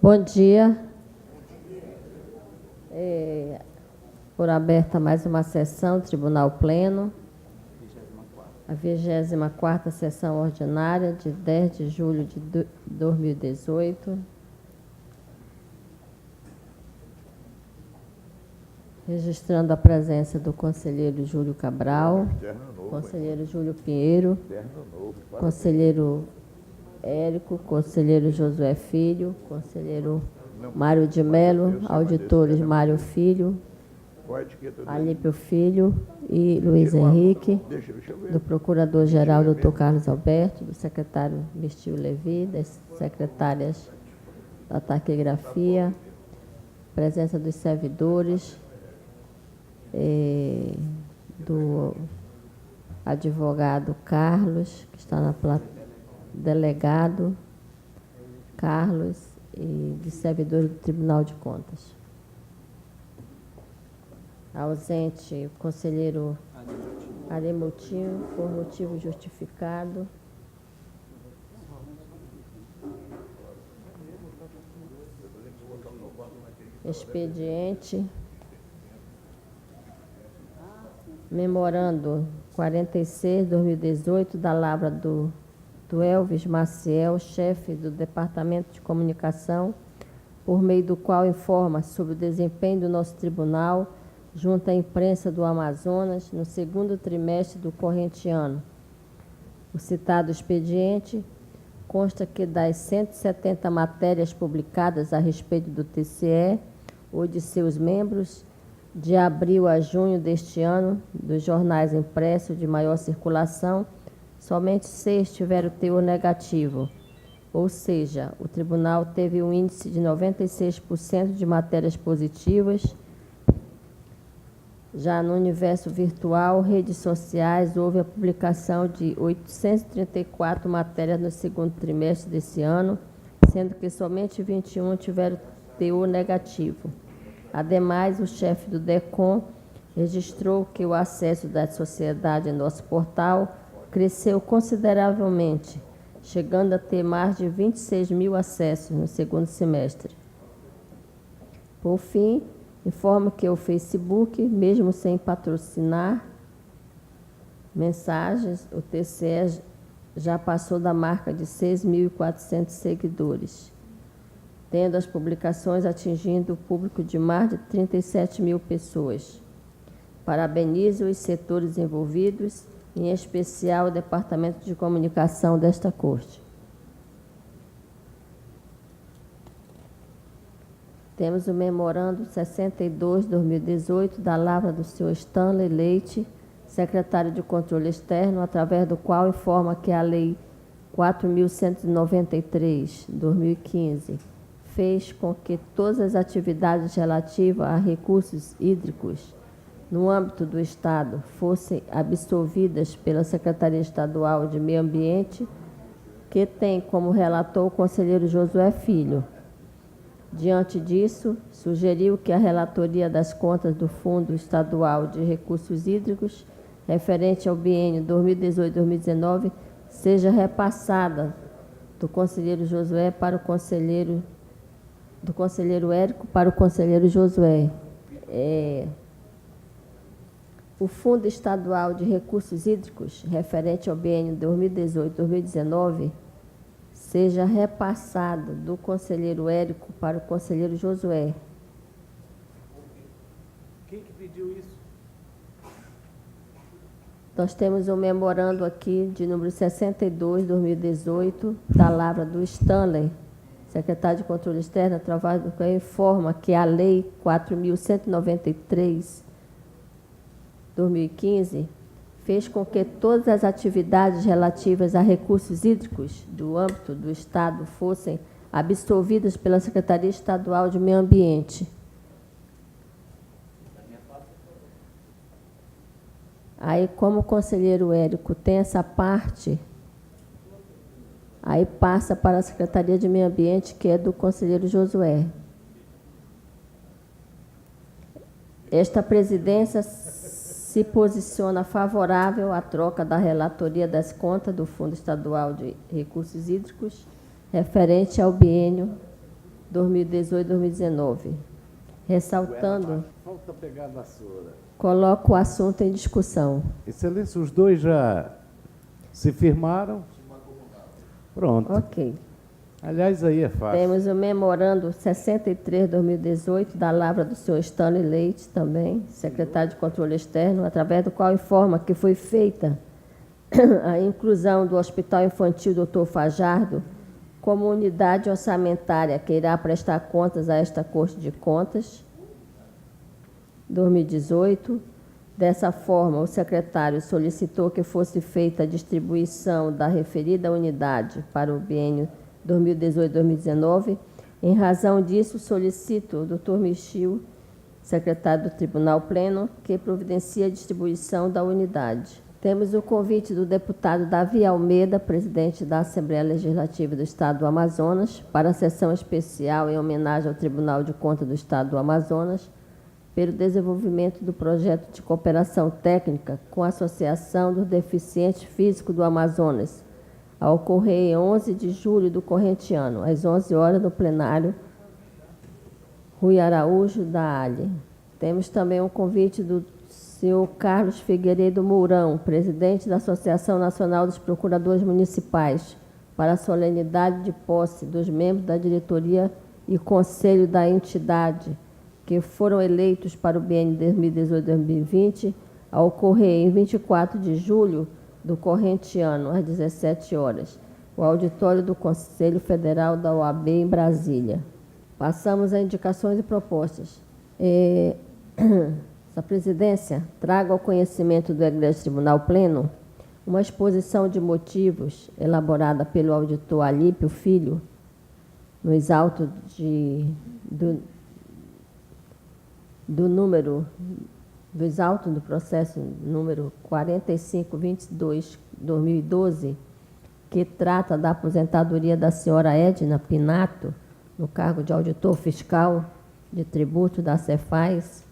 Bom dia. Por aberta mais uma sessão do Tribunal Pleno, a 24ª sessão ordinária de 10 de julho de 2018. Registrando a presença do conselheiro Júlio Cabral, conselheiro Júlio Pinheiro, conselheiro Érico, conselheiro Josué Filho, conselheiro Mário de Melo, auditores Mário Filho, Alípio Filho e Luiz Henrique, do Procurador-Geral Dr. Carlos Alberto, do secretário Mistil Levi, das secretárias da taquigrafia, presença dos servidores, do advogado Carlos, que está na plateia, delegado Carlos e de servidores do Tribunal de Contas. Ausente o conselheiro Aremotinho, por motivo justificado. Expediente. Memorando 46/2018, da lavra do Elvis Maciel, chefe do Departamento de Comunicação, por meio do qual informa sobre o desempenho do nosso tribunal junto à imprensa do Amazonas no segundo trimestre do corrente ano. O citado expediente consta que das 170 matérias publicadas a respeito do TCE ou de seus membros, de abril a junho deste ano, dos jornais impressos de maior circulação, somente 6 tiveram teor negativo, ou seja, o tribunal teve um índice de 96% de matérias positivas. Já no universo virtual, redes sociais, houve a publicação de 834 matérias no segundo trimestre desse ano, sendo que somente 21 tiveram teor negativo. Ademais, o chefe do DECOM registrou que o acesso da sociedade em nosso portal cresceu consideravelmente, chegando a ter mais de 26 mil acessos no segundo semestre. Por fim, informo que o Facebook, mesmo sem patrocinar mensagens, o TCE já passou da marca de 6.400 seguidores, tendo as publicações atingindo o público de mais de 37 mil pessoas. Parabenizo os setores envolvidos, em especial o Departamento de Comunicação desta Corte. Temos o memorando 62/2018 da lavra do senhor Stanley Leite, secretário de Controle Externo, através do qual informa que a Lei 4.193/2015 fez com que todas as atividades relativas a recursos hídricos no âmbito do Estado fossem absolvidas pela Secretaria Estadual de Meio Ambiente, que tem como relator o conselheiro Josué Filho. Diante disso, sugeriu que a relatoria das contas do Fundo Estadual de Recursos Hídricos, referente ao biênio 2018-2019, seja repassada do conselheiro Josué para o conselheiro, do conselheiro Érico para o conselheiro Josué. O Fundo Estadual de Recursos Hídricos, referente ao biênio 2018-2019, seja repassado do conselheiro Érico para o conselheiro Josué. Quem que pediu isso? Nós temos um memorando aqui de número 62/2018, da lavra do Stanley, secretário de Controle Externo, através do qual informa que a Lei 4.193/2015 fez com que todas as atividades relativas a recursos hídricos do âmbito do Estado fossem absolvidas pela Secretaria Estadual de Meio Ambiente. Aí, como o conselheiro Érico tem essa parte, aí passa para a Secretaria de Meio Ambiente, que é do conselheiro Josué. Esta presidência se posiciona favorável à troca da relatoria das contas do Fundo Estadual de Recursos Hídricos referente ao biênio 2018-2019. Ressaltando, Falta pegar a vassoura. coloco o assunto em discussão. Excelência, os dois já se firmaram? Pronto. Ok. Aliás, aí é fácil. Temos o memorando 63/2018 da lavra do senhor Stanley Leite, também, secretário de Controle Externo, através do qual informa que foi feita a inclusão do Hospital Infantil Dr. Fajardo como unidade orçamentária que irá prestar contas a esta Corte de Contas, 2018. Dessa forma, o secretário solicitou que fosse feita a distribuição da referida unidade para o biênio 2018-2019. Em razão disso, solicito ao Dr. Michel, secretário do Tribunal Pleno, que providencie a distribuição da unidade. Temos o convite do deputado Davi Almeida, presidente da Assembleia Legislativa do Estado do Amazonas, para a sessão especial em homenagem ao Tribunal de Contas do Estado do Amazonas, pelo desenvolvimento do projeto de cooperação técnica com a Associação dos Deficientes Físicos do Amazonas, a ocorrer em 11 de julho do corrente ano, às 11 horas, no plenário Rui Araújo da Ali. Temos também um convite do senhor Carlos Figueiredo Mourão, presidente da Associação Nacional dos Procuradores Municipais, para a solenidade de posse dos membros da diretoria e conselho da entidade, que foram eleitos para o biênio 2018-2020, a ocorrer em 24 de julho do corrente ano, às 17 horas, o auditório do Conselho Federal da OAB em Brasília. Passamos a indicações e propostas. Essa presidência traga ao conhecimento do Egresso Tribunal Pleno uma exposição de motivos elaborada pelo auditor Alípio Filho, nos autos dos autos do processo número 4522/2012, que trata da aposentadoria da senhora Edna Pinato, no cargo de auditor fiscal de tributo da Cefaz.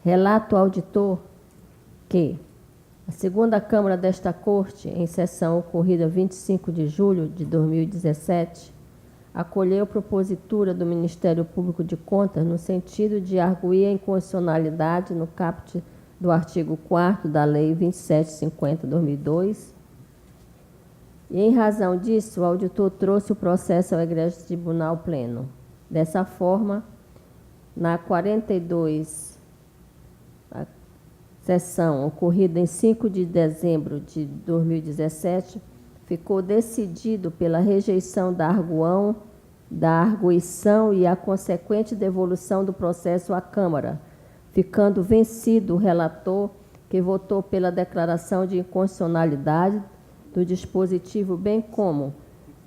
Relato ao auditor que a segunda Câmara desta Corte, em sessão ocorrida 25 de julho de 2017, acolheu propositura do Ministério Público de Contas no sentido de arguir a inconstitucionalidade no caput do artigo 4º da Lei 2750/2002. E, em razão disso, o auditor trouxe o processo ao Egresso Tribunal Pleno. Dessa forma, na 42, a sessão ocorrida em 5 de dezembro de 2017, ficou decidido pela rejeição da arguição e a consequente devolução do processo à Câmara, ficando vencido o relator, que votou pela declaração de inconstitucionalidade do dispositivo, bem como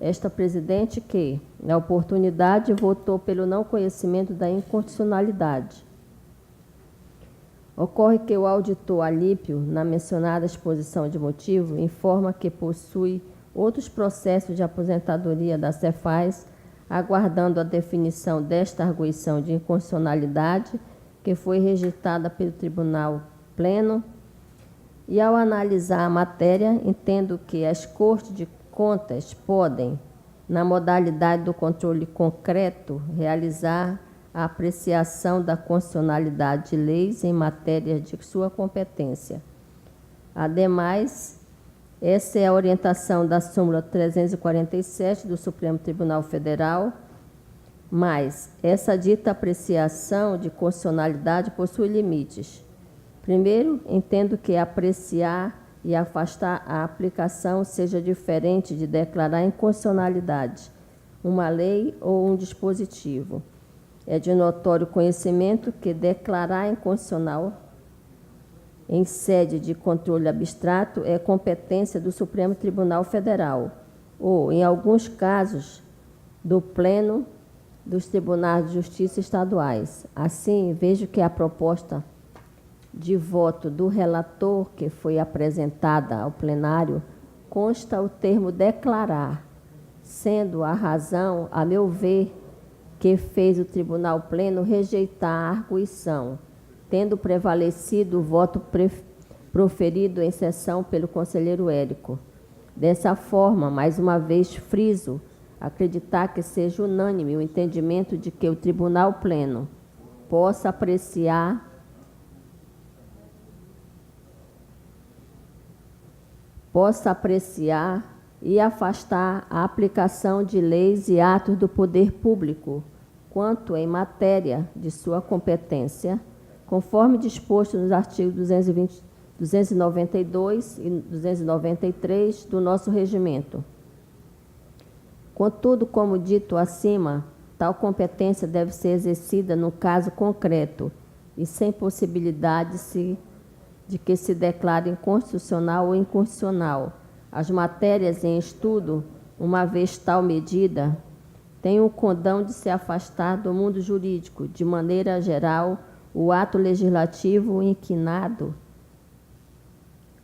esta presidente que, na oportunidade, votou pelo não conhecimento da inconstitucionalidade. Ocorre que o auditor Alípio, na mencionada exposição de motivo, informa que possui outros processos de aposentadoria da Cefaz, aguardando a definição desta arguição de inconstitucionalidade, que foi rejeitada pelo Tribunal Pleno. E, ao analisar a matéria, entendo que as Cortes de Contas podem, na modalidade do controle concreto, realizar a apreciação da constitucionalidade de leis em matéria de sua competência. Ademais, essa é a orientação da súmula 347 do Supremo Tribunal Federal, mas essa dita apreciação de constitucionalidade possui limites. Primeiro, entendo que apreciar e afastar a aplicação seja diferente de declarar inconstitucionalidade uma lei ou um dispositivo. É de notório conhecimento que declarar inconstitucional em sede de controle abstrato é competência do Supremo Tribunal Federal ou, em alguns casos, do Pleno dos Tribunais de Justiça estaduais. Assim, vejo que a proposta de voto do relator que foi apresentada ao plenário consta o termo declarar, sendo a razão, a meu ver, que fez o Tribunal Pleno rejeitar a arguição, tendo prevalecido o voto proferido em sessão pelo conselheiro Érico. Dessa forma, mais uma vez friso acreditar que seja unânime o entendimento de que o Tribunal Pleno possa apreciar e afastar a aplicação de leis e atos do poder público, quanto em matéria de sua competência, conforme disposto nos artigos 292 e 293 do nosso regimento. Contudo, como dito acima, tal competência deve ser exercida no caso concreto e sem possibilidade de que se declare inconstitucional ou inconstitucional as matérias em estudo, uma vez tal medida tem o condão de se afastar do mundo jurídico, de maneira geral, o ato legislativo inquinado.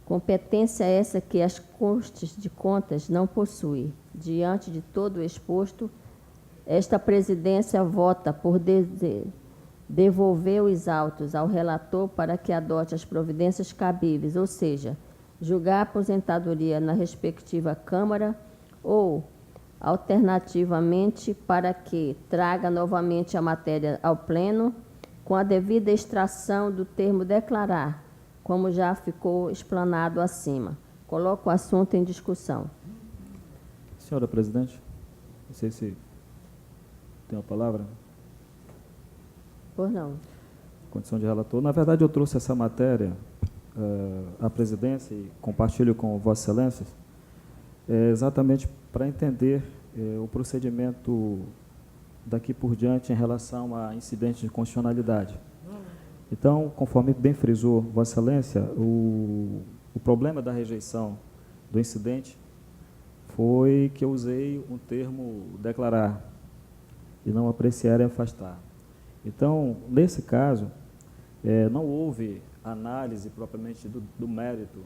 Competência essa que as Cortes de Contas não possuem. Diante de todo o exposto, esta presidência vota por devolver os autos ao relator para que adote as providências cabíveis, ou seja, julgar a aposentadoria na respectiva Câmara ou, alternativamente, para que traga novamente a matéria ao Pleno, com a devida extração do termo declarar, como já ficou explanado acima. Coloco o assunto em discussão. Senhora presidente, não sei se tem a palavra. Pois não. Condição de relator. Na verdade, eu trouxe essa matéria à presidência e compartilho com Vossa Excelência, exatamente para entender o procedimento daqui por diante em relação a incidentes de constitucionalidade. Então, conforme bem frisou Vossa Excelência, o problema da rejeição do incidente foi que eu usei um termo declarar e não apreciar e afastar. Então, nesse caso, não houve análise propriamente do mérito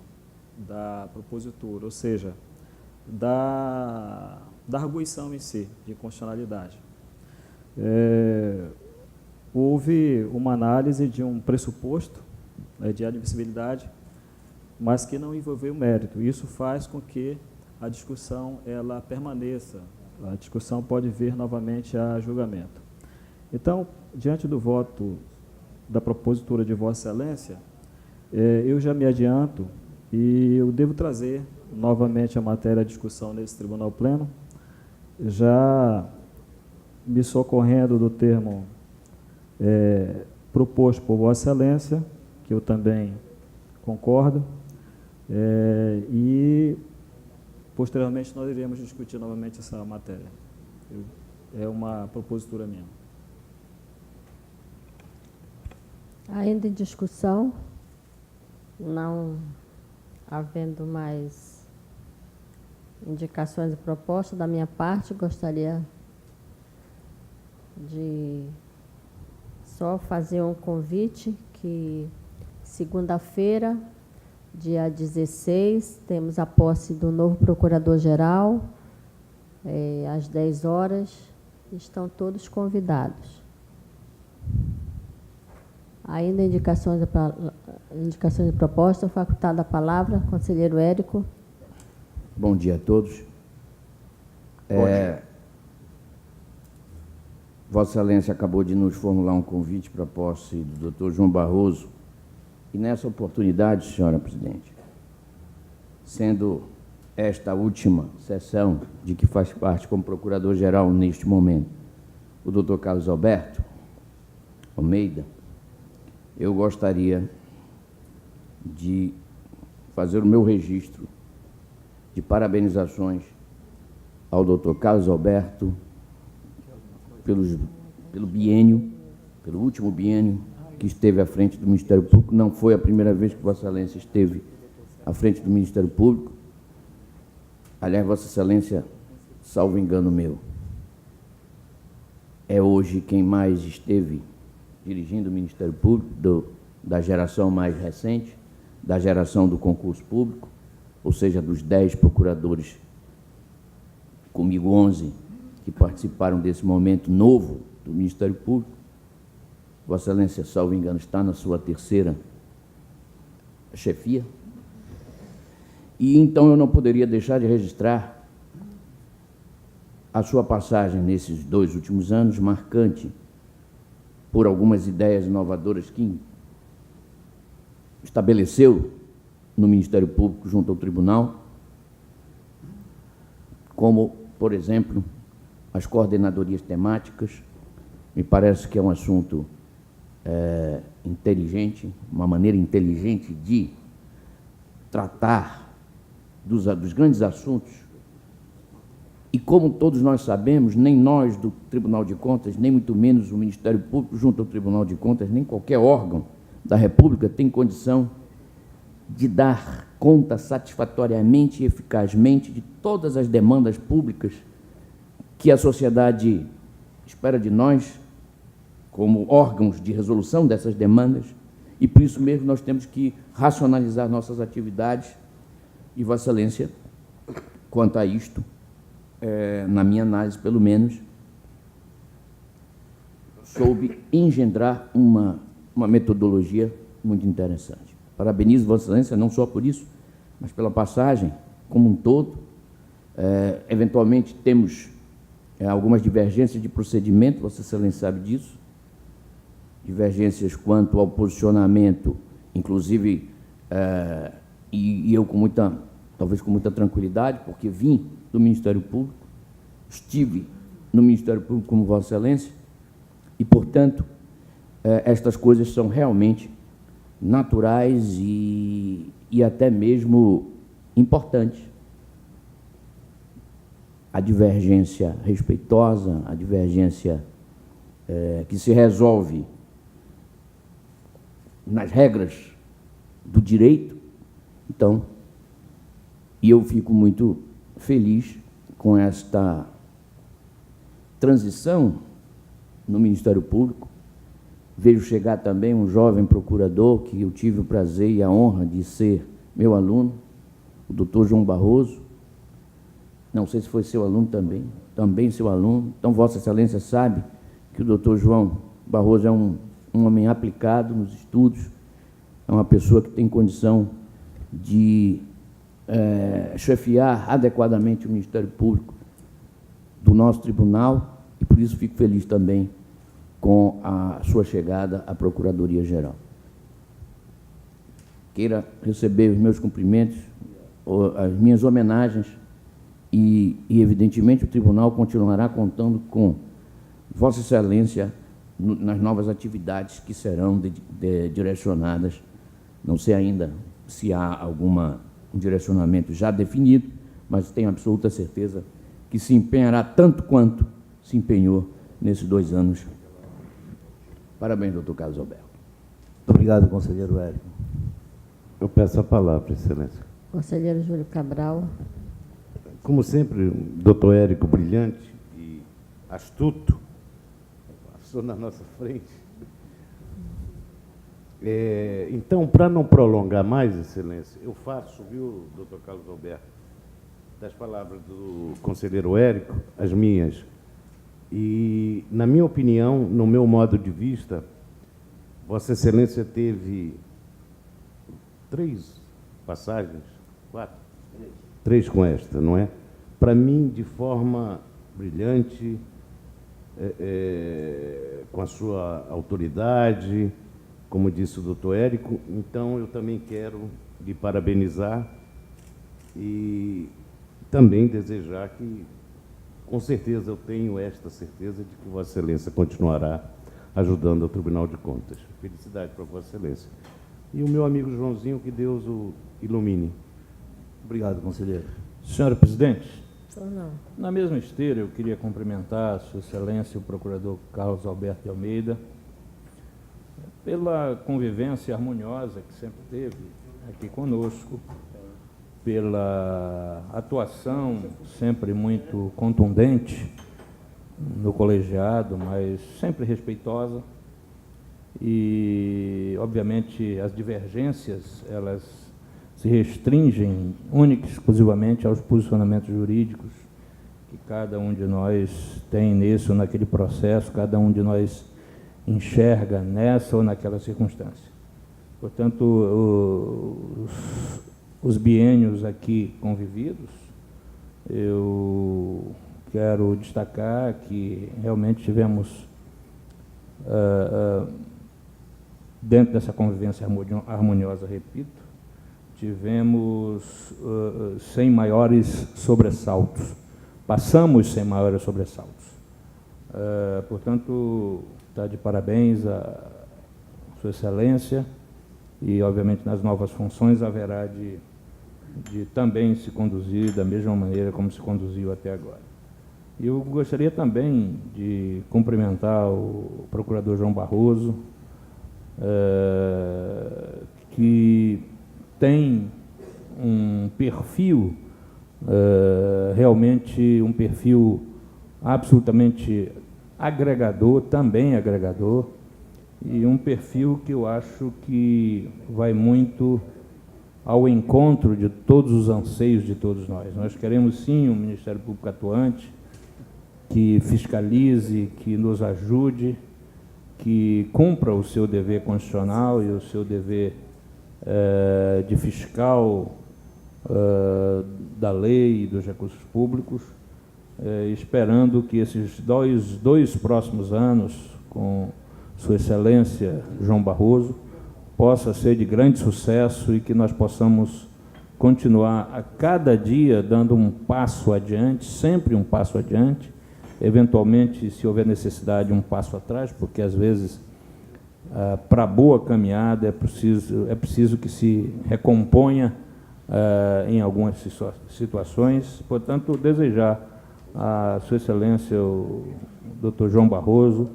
da propositura, ou seja, da arguição em si, de constitucionalidade. Houve uma análise de um pressuposto de admissibilidade, mas que não envolveu mérito. Isso faz com que a discussão ela permaneça. A discussão pode vir novamente a julgamento. Então, diante do voto da propositura de Vossa Excelência, eu já me adianto e eu devo trazer novamente a matéria à discussão nesse Tribunal Pleno, já me socorrendo do termo proposto por Vossa Excelência, que eu também concordo, e posteriormente nós iremos discutir novamente essa matéria. É uma propositura minha. Ainda em discussão, não havendo mais indicações e propostas da minha parte, gostaria de só fazer um convite que segunda-feira, dia 16, temos a posse do novo Procurador-Geral, às 10 horas, estão todos convidados. Ainda indicações de proposta, facultada a palavra, conselheiro Érico. Bom dia a todos. Vossa Excelência acabou de nos formular um convite para a posse do Dr. João Barroso, e nessa oportunidade, senhora presidente, sendo esta a última sessão de que faz parte como procurador-geral neste momento o Dr. Carlos Alberto Almeida, eu gostaria de fazer o meu registro de parabenizações ao Dr. Carlos Alberto pelo biênio, pelo último biênio que esteve à frente do Ministério Público. Não foi a primeira vez que Vossa Excelência esteve à frente do Ministério Público. Aliás, Vossa Excelência, salvo engano meu, é hoje quem mais esteve dirigindo o Ministério Público, da geração mais recente, da geração do concurso público, ou seja, dos 10 procuradores, comigo 11, que participaram desse momento novo do Ministério Público. Vossa Excelência, salvo engano, está na sua terceira chefia. E então eu não poderia deixar de registrar a sua passagem nesses 2 últimos anos, marcante por algumas ideias inovadoras que estabeleceu no Ministério Público junto ao Tribunal, como, por exemplo, as coordenadorias temáticas. Me parece que é um assunto inteligente, uma maneira inteligente de tratar dos grandes assuntos. E como todos nós sabemos, nem nós do Tribunal de Contas, nem muito menos o Ministério Público junto ao Tribunal de Contas, nem qualquer órgão da República tem condição de dar conta satisfatoriamente e eficazmente de todas as demandas públicas que a sociedade espera de nós, como órgãos de resolução dessas demandas, e por isso mesmo nós temos que racionalizar nossas atividades, e Vossa Excelência, quanto a isto, na minha análise pelo menos, soube engendrar uma metodologia muito interessante. Parabenizo Vossa Excelência não só por isso, mas pela passagem como um todo. Eventualmente temos algumas divergências de procedimento, Vossa Excelência sabe disso, divergências quanto ao posicionamento, inclusive, e eu talvez com muita tranquilidade, porque vim do Ministério Público, estive no Ministério Público como Vossa Excelência, e, portanto, estas coisas são realmente naturais e até mesmo importantes. A divergência respeitosa, a divergência que se resolve nas regras do direito. Então, e eu fico muito feliz com esta transição no Ministério Público. Vejo chegar também um jovem procurador que eu tive o prazer e a honra de ser meu aluno, o doutor João Barroso. Não sei se foi seu aluno também seu aluno. Então, Vossa Excelência sabe que o doutor João Barroso é um homem aplicado nos estudos, é uma pessoa que tem condição de chefiar adequadamente o Ministério Público do nosso tribunal, e por isso fico feliz também com a sua chegada à Procuradoria-Geral. Queira receber os meus cumprimentos, as minhas homenagens, e evidentemente, o tribunal continuará contando com Vossa Excelência nas novas atividades que serão direcionadas. Não sei ainda se há algum direcionamento já definido, mas tenho absoluta certeza que se empenhará tanto quanto se empenhou nesses 2 anos. Parabéns, doutor Carlos Alberto. Muito obrigado, conselheiro Érico. Eu peço a palavra, Excelência. Conselheiro Júlio Cabral. Como sempre, doutor Érico, brilhante e astuto, passou na nossa frente. Então, para não prolongar mais, Excelência, eu faço, viu, doutor Carlos Alberto, das palavras do conselheiro Érico, as minhas. E, na minha opinião, no meu modo de vista, Vossa Excelência teve 3 passagens, 4? 3 com esta, não é? Para mim, de forma brilhante, com a sua autoridade, como disse o doutor Érico. Então, eu também quero lhe parabenizar e também desejar que, com certeza, eu tenho esta certeza de que Vossa Excelência continuará ajudando ao Tribunal de Contas. Felicidade para Vossa Excelência. E o meu amigo Joãozinho, que Deus o ilumine. Obrigado, conselheiro. Senhora Presidente, Não. na mesma esteira, eu queria cumprimentar a Sua Excelência, o Procurador Carlos Alberto de Almeida, pela convivência harmoniosa que sempre teve aqui conosco, pela atuação sempre muito contundente no colegiado, mas sempre respeitosa. E, obviamente, as divergências, elas se restringem única e exclusivamente aos posicionamentos jurídicos que cada um de nós tem nesse ou naquele processo, cada um de nós enxerga nessa ou naquela circunstância. Portanto, os biênios aqui convividos, eu quero destacar que realmente tivemos, dentro dessa convivência harmoniosa, repito, tivemos sem maiores sobressaltos. Passamos sem maiores sobressaltos. Portanto, está de parabéns a Sua Excelência e, obviamente, nas novas funções haverá de também se conduzir da mesma maneira como se conduziu até agora. Eu gostaria também de cumprimentar o procurador João Barroso, que tem um perfil, realmente um perfil absolutamente agregador, também agregador, e um perfil que eu acho que vai muito ao encontro de todos os anseios de todos nós. Nós queremos, sim, um Ministério Público atuante, que fiscalize, que nos ajude, que cumpra o seu dever constitucional e o seu dever de fiscal da lei e dos recursos públicos, esperando que esses dois próximos anos, com Sua Excelência João Barroso, possa ser de grande sucesso e que nós possamos continuar a cada dia dando um passo adiante, sempre um passo adiante, eventualmente, se houver necessidade, um passo atrás, porque às vezes, para a boa caminhada, é preciso que se recomponha em algumas situações. Portanto, desejar a Sua Excelência, o Dr. João Barroso,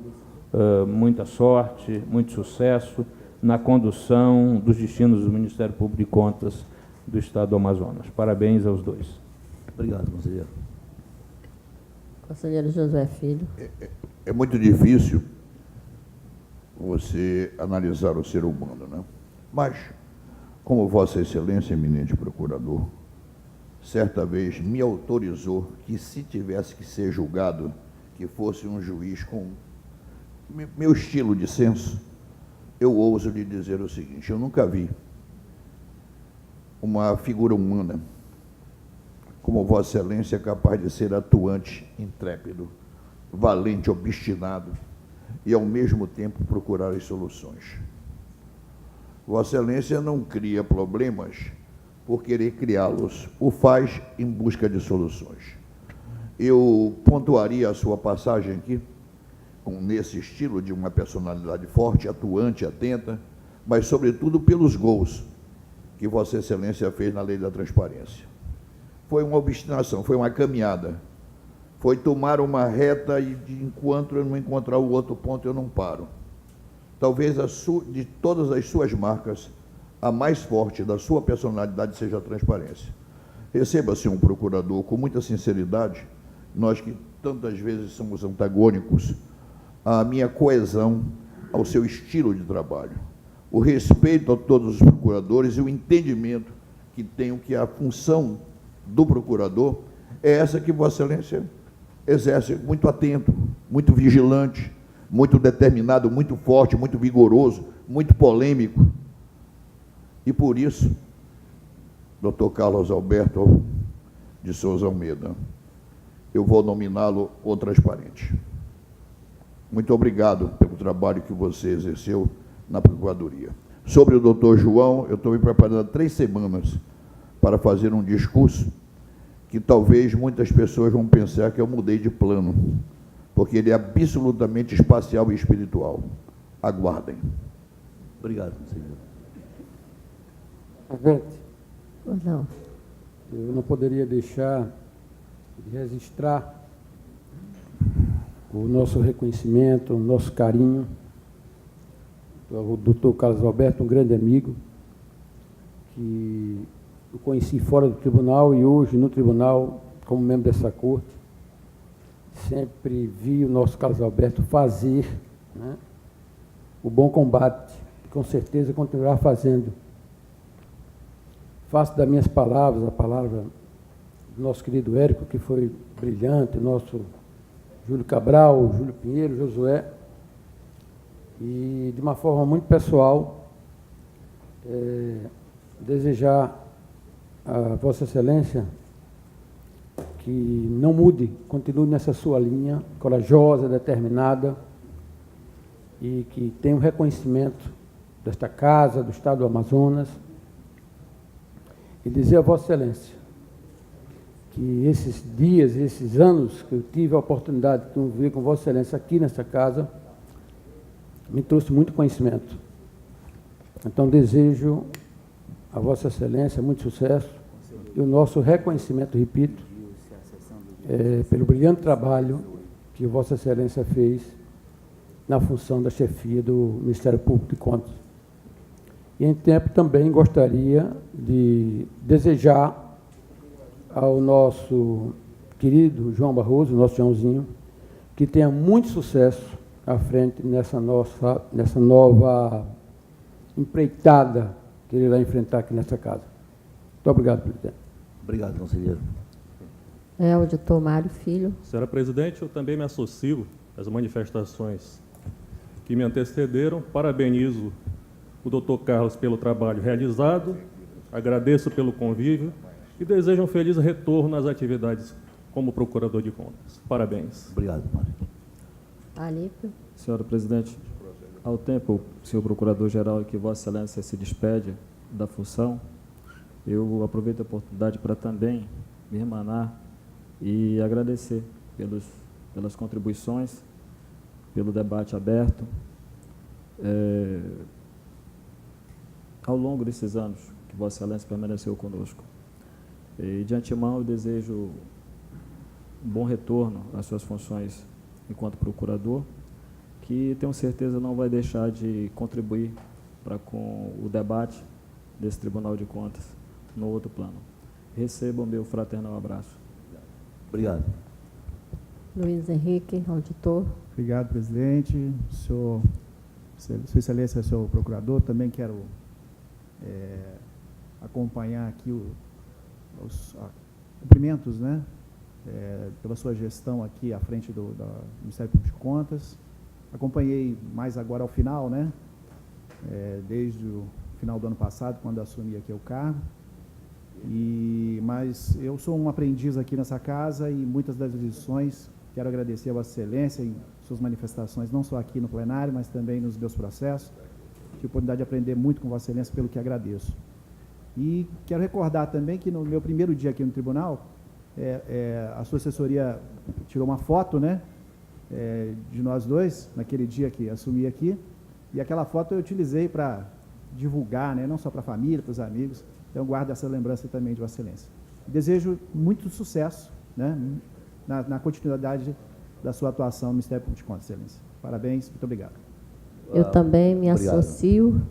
muita sorte, muito sucesso na condução dos destinos do Ministério Público de Contas do Estado do Amazonas. Parabéns aos dois. Obrigado, conselheiro. Conselheiro Josué Filho. É muito difícil você analisar o ser humano, né? Mas, como Vossa Excelência, eminente procurador, certa vez me autorizou que, se tivesse que ser julgado, que fosse um juiz com meu estilo de senso, eu ouso lhe dizer o seguinte: eu nunca vi uma figura humana como Vossa Excelência capaz de ser atuante, intrépido, valente, obstinado e, ao mesmo tempo, procurar as soluções. Vossa Excelência não cria problemas por querer criá-los, o faz em busca de soluções. Eu pontuaria a sua passagem aqui nesse estilo de uma personalidade forte, atuante, atenta, mas, sobretudo, pelos gols que Vossa Excelência fez na Lei da Transparência. Foi uma obstinação, foi uma caminhada, foi tomar uma reta e, enquanto eu não encontrar o outro ponto, eu não paro. Talvez de todas as suas marcas, a mais forte da sua personalidade seja a transparência. Receba, senhor procurador, com muita sinceridade, nós que tantas vezes somos antagônicos, a minha coesão ao seu estilo de trabalho, o respeito a todos os procuradores e o entendimento que tenho que a função do procurador é essa que Vossa Excelência exerce, muito atento, muito vigilante, muito determinado, muito forte, muito vigoroso, muito polêmico. E por isso, Dr. Carlos Alberto de Souza Almeida, eu vou nominá-lo o transparente. Muito obrigado pelo trabalho que você exerceu na Procuradoria. Sobre o doutor João, eu estou me preparando há 3 semanas para fazer um discurso que talvez muitas pessoas vão pensar que eu mudei de plano, porque ele é absolutamente espacial e espiritual. Aguardem. Obrigado, conselheiro. Presidente, Não. eu não poderia deixar de registrar o nosso reconhecimento, o nosso carinho ao doutor Carlos Alberto, um grande amigo, que eu conheci fora do tribunal e hoje no tribunal, como membro dessa corte, sempre vi o nosso Carlos Alberto fazer, né, o bom combate, com certeza continuará fazendo. Faço das minhas palavras, a palavra do nosso querido Érico, que foi brilhante, nosso Júlio Cabral, Júlio Pinheiro, Josué, e de uma forma muito pessoal, desejar a Vossa Excelência que não mude, continue nessa sua linha, corajosa, determinada, e que tenha um reconhecimento desta casa, do Estado do Amazonas, e dizer a Vossa Excelência que esses dias, esses anos que eu tive a oportunidade de conviver com Vossa Excelência aqui nessa casa, me trouxe muito conhecimento. Então, desejo a Vossa Excelência muito sucesso e o nosso reconhecimento, repito, pelo brilhante trabalho que Vossa Excelência fez na função da chefia do Ministério Público de Contas. E, em tempo, também gostaria de desejar ao nosso querido João Barroso, nosso Joãozinho, que tenha muito sucesso à frente nessa nova empreitada que ele vai enfrentar aqui nessa casa. Muito obrigado, presidente. Obrigado, conselheiro. Auditor Mário Filho. Senhora presidente, eu também me associo às manifestações que me antecederam. Parabenizo o doutor Carlos pelo trabalho realizado, agradeço pelo convívio e desejo um feliz retorno às atividades como procurador de contas. Parabéns. Obrigado, Mário. Alípio. Senhora presidente, ao tempo, senhor procurador-geral, que Vossa Excelência se despede da função, eu aproveito a oportunidade para também me irmanar e agradecer pelas contribuições, pelo debate aberto ao longo desses anos que Vossa Excelência permaneceu conosco. E, de antemão, eu desejo um bom retorno às suas funções enquanto procurador, que tenho certeza não vai deixar de contribuir para com o debate desse Tribunal de Contas no outro plano. Receba o meu fraternal abraço. Obrigado. Luiz Henrique, auditor. Obrigado, presidente. Sua Excelência, senhor procurador, também quero acompanhar aqui os cumprimentos, né, pela sua gestão aqui à frente do Ministério Público de Contas. Acompanhei mais agora ao final, né, desde o final do ano passado, quando assumi aqui o cargo. Mas eu sou um aprendiz aqui nessa casa e muitas das lições quero agradecer a Vossa Excelência em suas manifestações, não só aqui no plenário, mas também nos meus processos. Tive a oportunidade de aprender muito com Vossa Excelência, pelo que agradeço. E quero recordar também que no meu primeiro dia aqui no tribunal, a sua assessoria tirou uma foto, né, de nós dois, naquele dia que assumi aqui, e aquela foto eu utilizei para divulgar, né, não só para a família, para os amigos. Então, guardo essa lembrança também de Vossa Excelência. Desejo muito sucesso, né, na continuidade da sua atuação no Ministério Público de Contas, Excelência. Parabéns, muito obrigado. Eu também me associo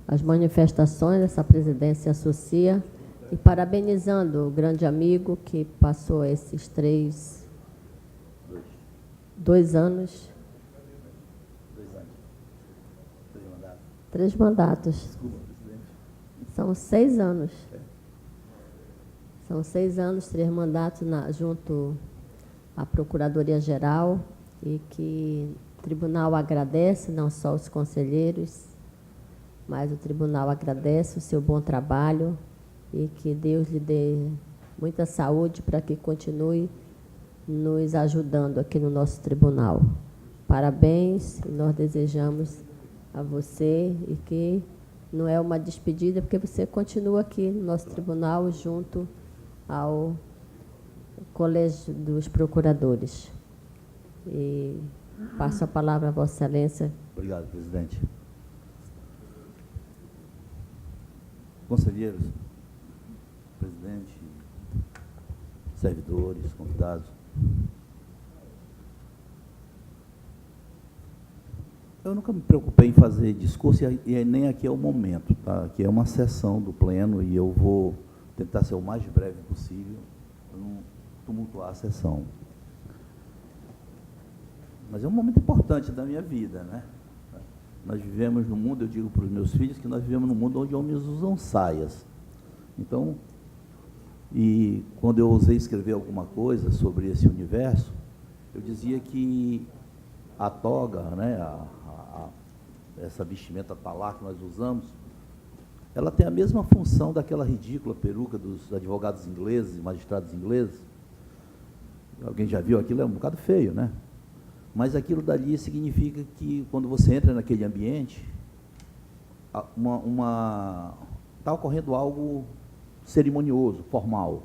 às manifestações, essa presidência se associa, e parabenizando o grande amigo que passou esses 2 anos. 3 mandatos. Desculpa, presidente. São 6 anos. São 6 anos, 3 mandatos junto à Procuradoria-Geral, e que o tribunal agradece, não só os conselheiros, mas o tribunal agradece o seu bom trabalho e que Deus lhe dê muita saúde para que continue nos ajudando aqui no nosso tribunal. Parabéns, e nós desejamos a você, e que não é uma despedida, porque você continua aqui no nosso tribunal junto ao Colégio dos Procuradores. E passo a palavra a Vossa Excelência. Obrigado, presidente. Conselheiros, presidente, servidores, convidados. Eu nunca me preocupei em fazer discurso e nem aqui é o momento, tá? Aqui é uma sessão do pleno e eu vou tentar ser o mais breve possível para não tumultuar a sessão. Mas é um momento importante da minha vida, né? Nós vivemos no mundo, eu digo para os meus filhos, que nós vivemos num mundo onde homens usam saias. Então, e quando eu ousei escrever alguma coisa sobre esse universo, eu dizia que a toga, né, essa vestimenta talar que nós usamos, ela tem a mesma função daquela ridícula peruca dos advogados ingleses, magistrados ingleses, alguém já viu aquilo, é um bocado feio, né? Mas aquilo dali significa que, quando você entra naquele ambiente, está ocorrendo algo cerimonioso, formal.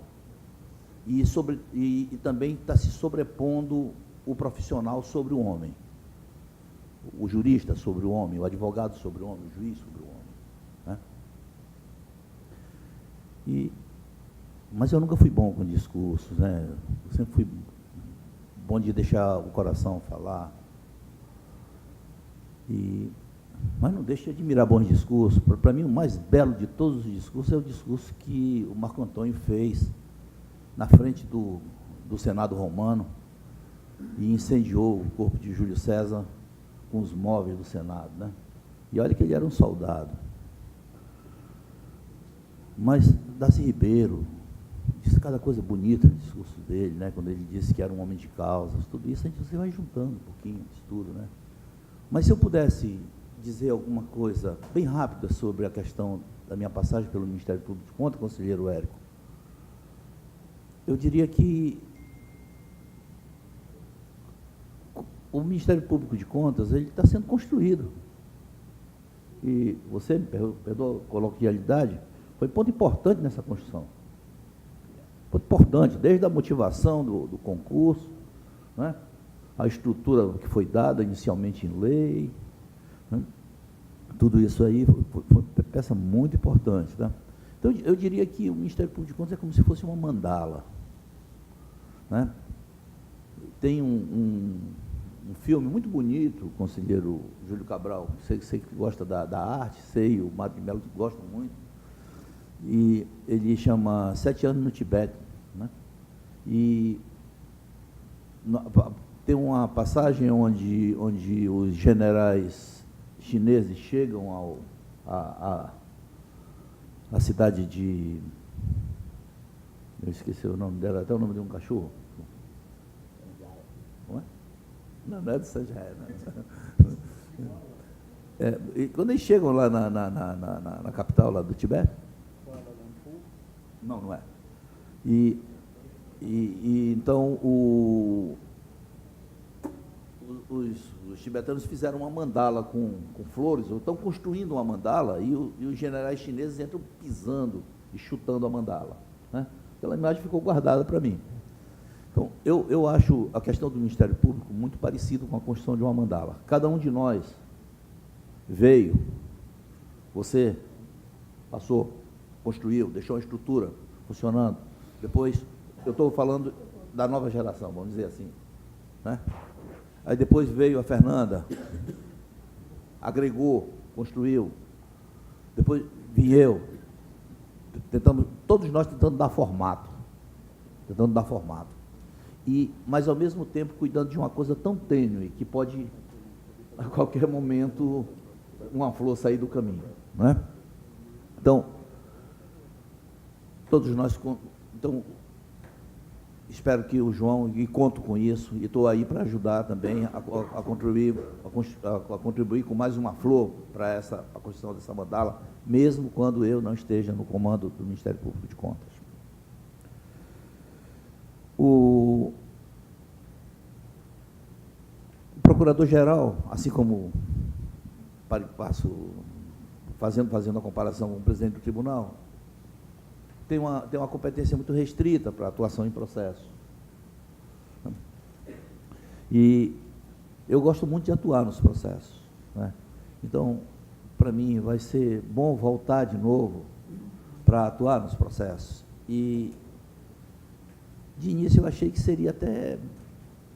E também está se sobrepondo o profissional sobre o homem. O jurista sobre o homem, o advogado sobre o homem, o juiz sobre o homem. Né? Mas eu nunca fui bom com discursos, né? Eu sempre fui bom de deixar o coração falar. Mas não deixe de admirar bons discursos. Para mim, o mais belo de todos os discursos é o discurso que o Marco Antônio fez na frente do Senado Romano e incendiou o corpo de Júlio César com os móveis do Senado, né? E olha que ele era um soldado. Mas Darcy Ribeiro disse cada coisa bonita no discurso dele, né? Quando ele disse que era um homem de causas, tudo isso você vai juntando um pouquinho de tudo, né? Mas se eu pudesse dizer alguma coisa bem rápida sobre a questão da minha passagem pelo Ministério Público de Contas, conselheiro Érico, eu diria que o Ministério Público de Contas ele está sendo construído. E você me perdoa a coloquialidade, foi ponto importante nessa construção. Ponto importante, desde a motivação do concurso, né? A estrutura que foi dada inicialmente em lei, né? Tudo isso aí foi uma peça muito importante. Tá? Então, eu diria que o Ministério Público de Contas é como se fosse uma mandala. Né? Tem um filme muito bonito, o conselheiro Júlio Cabral, sei que gosta da arte, sei, o Mário de Mello gosta muito, e ele chama 7 anos no Tibete. Né? E tem uma passagem onde os generais chineses chegam à cidade de... Eu esqueci o nome dela, até o nome de um cachorro. Não é do Sanjaya, e quando eles chegam lá na capital lá do Tibete, não é. E então os tibetanos fizeram uma mandala com flores, ou estão construindo uma mandala, e os generais chineses entram pisando e chutando a mandala. Né? Aquela imagem ficou guardada para mim. Então, eu acho a questão do Ministério Público muito parecido com a construção de uma mandala. Cada um de nós veio, você passou, construiu, deixou a estrutura funcionando. Depois, eu estou falando da nova geração, vamos dizer assim. Né? Aí depois veio a Fernanda, agregou, construiu. Depois vim eu, todos nós tentando dar formato. Mas, ao mesmo tempo, cuidando de uma coisa tão tênue, que pode, a qualquer momento, uma flor sair do caminho. Não é? Então, todos nós... Então, espero que o João, e conto com isso, e estou aí para ajudar também a contribuir com mais uma flor para a construção dessa mandala, mesmo quando eu não esteja no comando do Ministério Público de Contas. O procurador-geral, assim como fazendo a comparação com o presidente do tribunal, tem uma competência muito restrita para atuação em processo. E eu gosto muito de atuar nos processos. Né? Então, para mim, vai ser bom voltar de novo para atuar nos processos. E, de início, eu achei que seria até...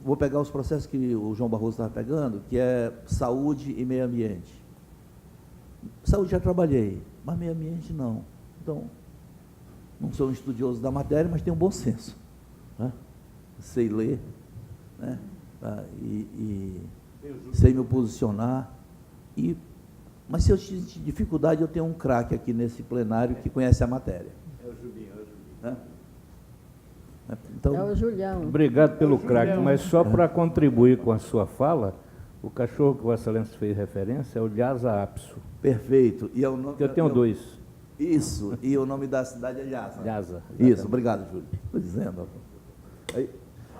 Vou pegar os processos que o João Barroso estava pegando, que é saúde e meio ambiente. Saúde já trabalhei, mas meio ambiente não. Então, não sou um estudioso da matéria, mas tenho um bom senso. Né? Sei ler, né? e sei me posicionar. Mas se eu tive dificuldade, eu tenho um craque aqui nesse plenário que conhece a matéria. É o Jubinho. Né? Então, é o Julião. Obrigado pelo craque, mas só para contribuir com a sua fala, o cachorro que Vossa Excelência fez referência é o Lhasa Apso. Perfeito. E é o nome, eu tenho dois. Isso, e o nome da cidade é Lhasa. Lhasa. Isso, obrigado, Júlio. Estou dizendo.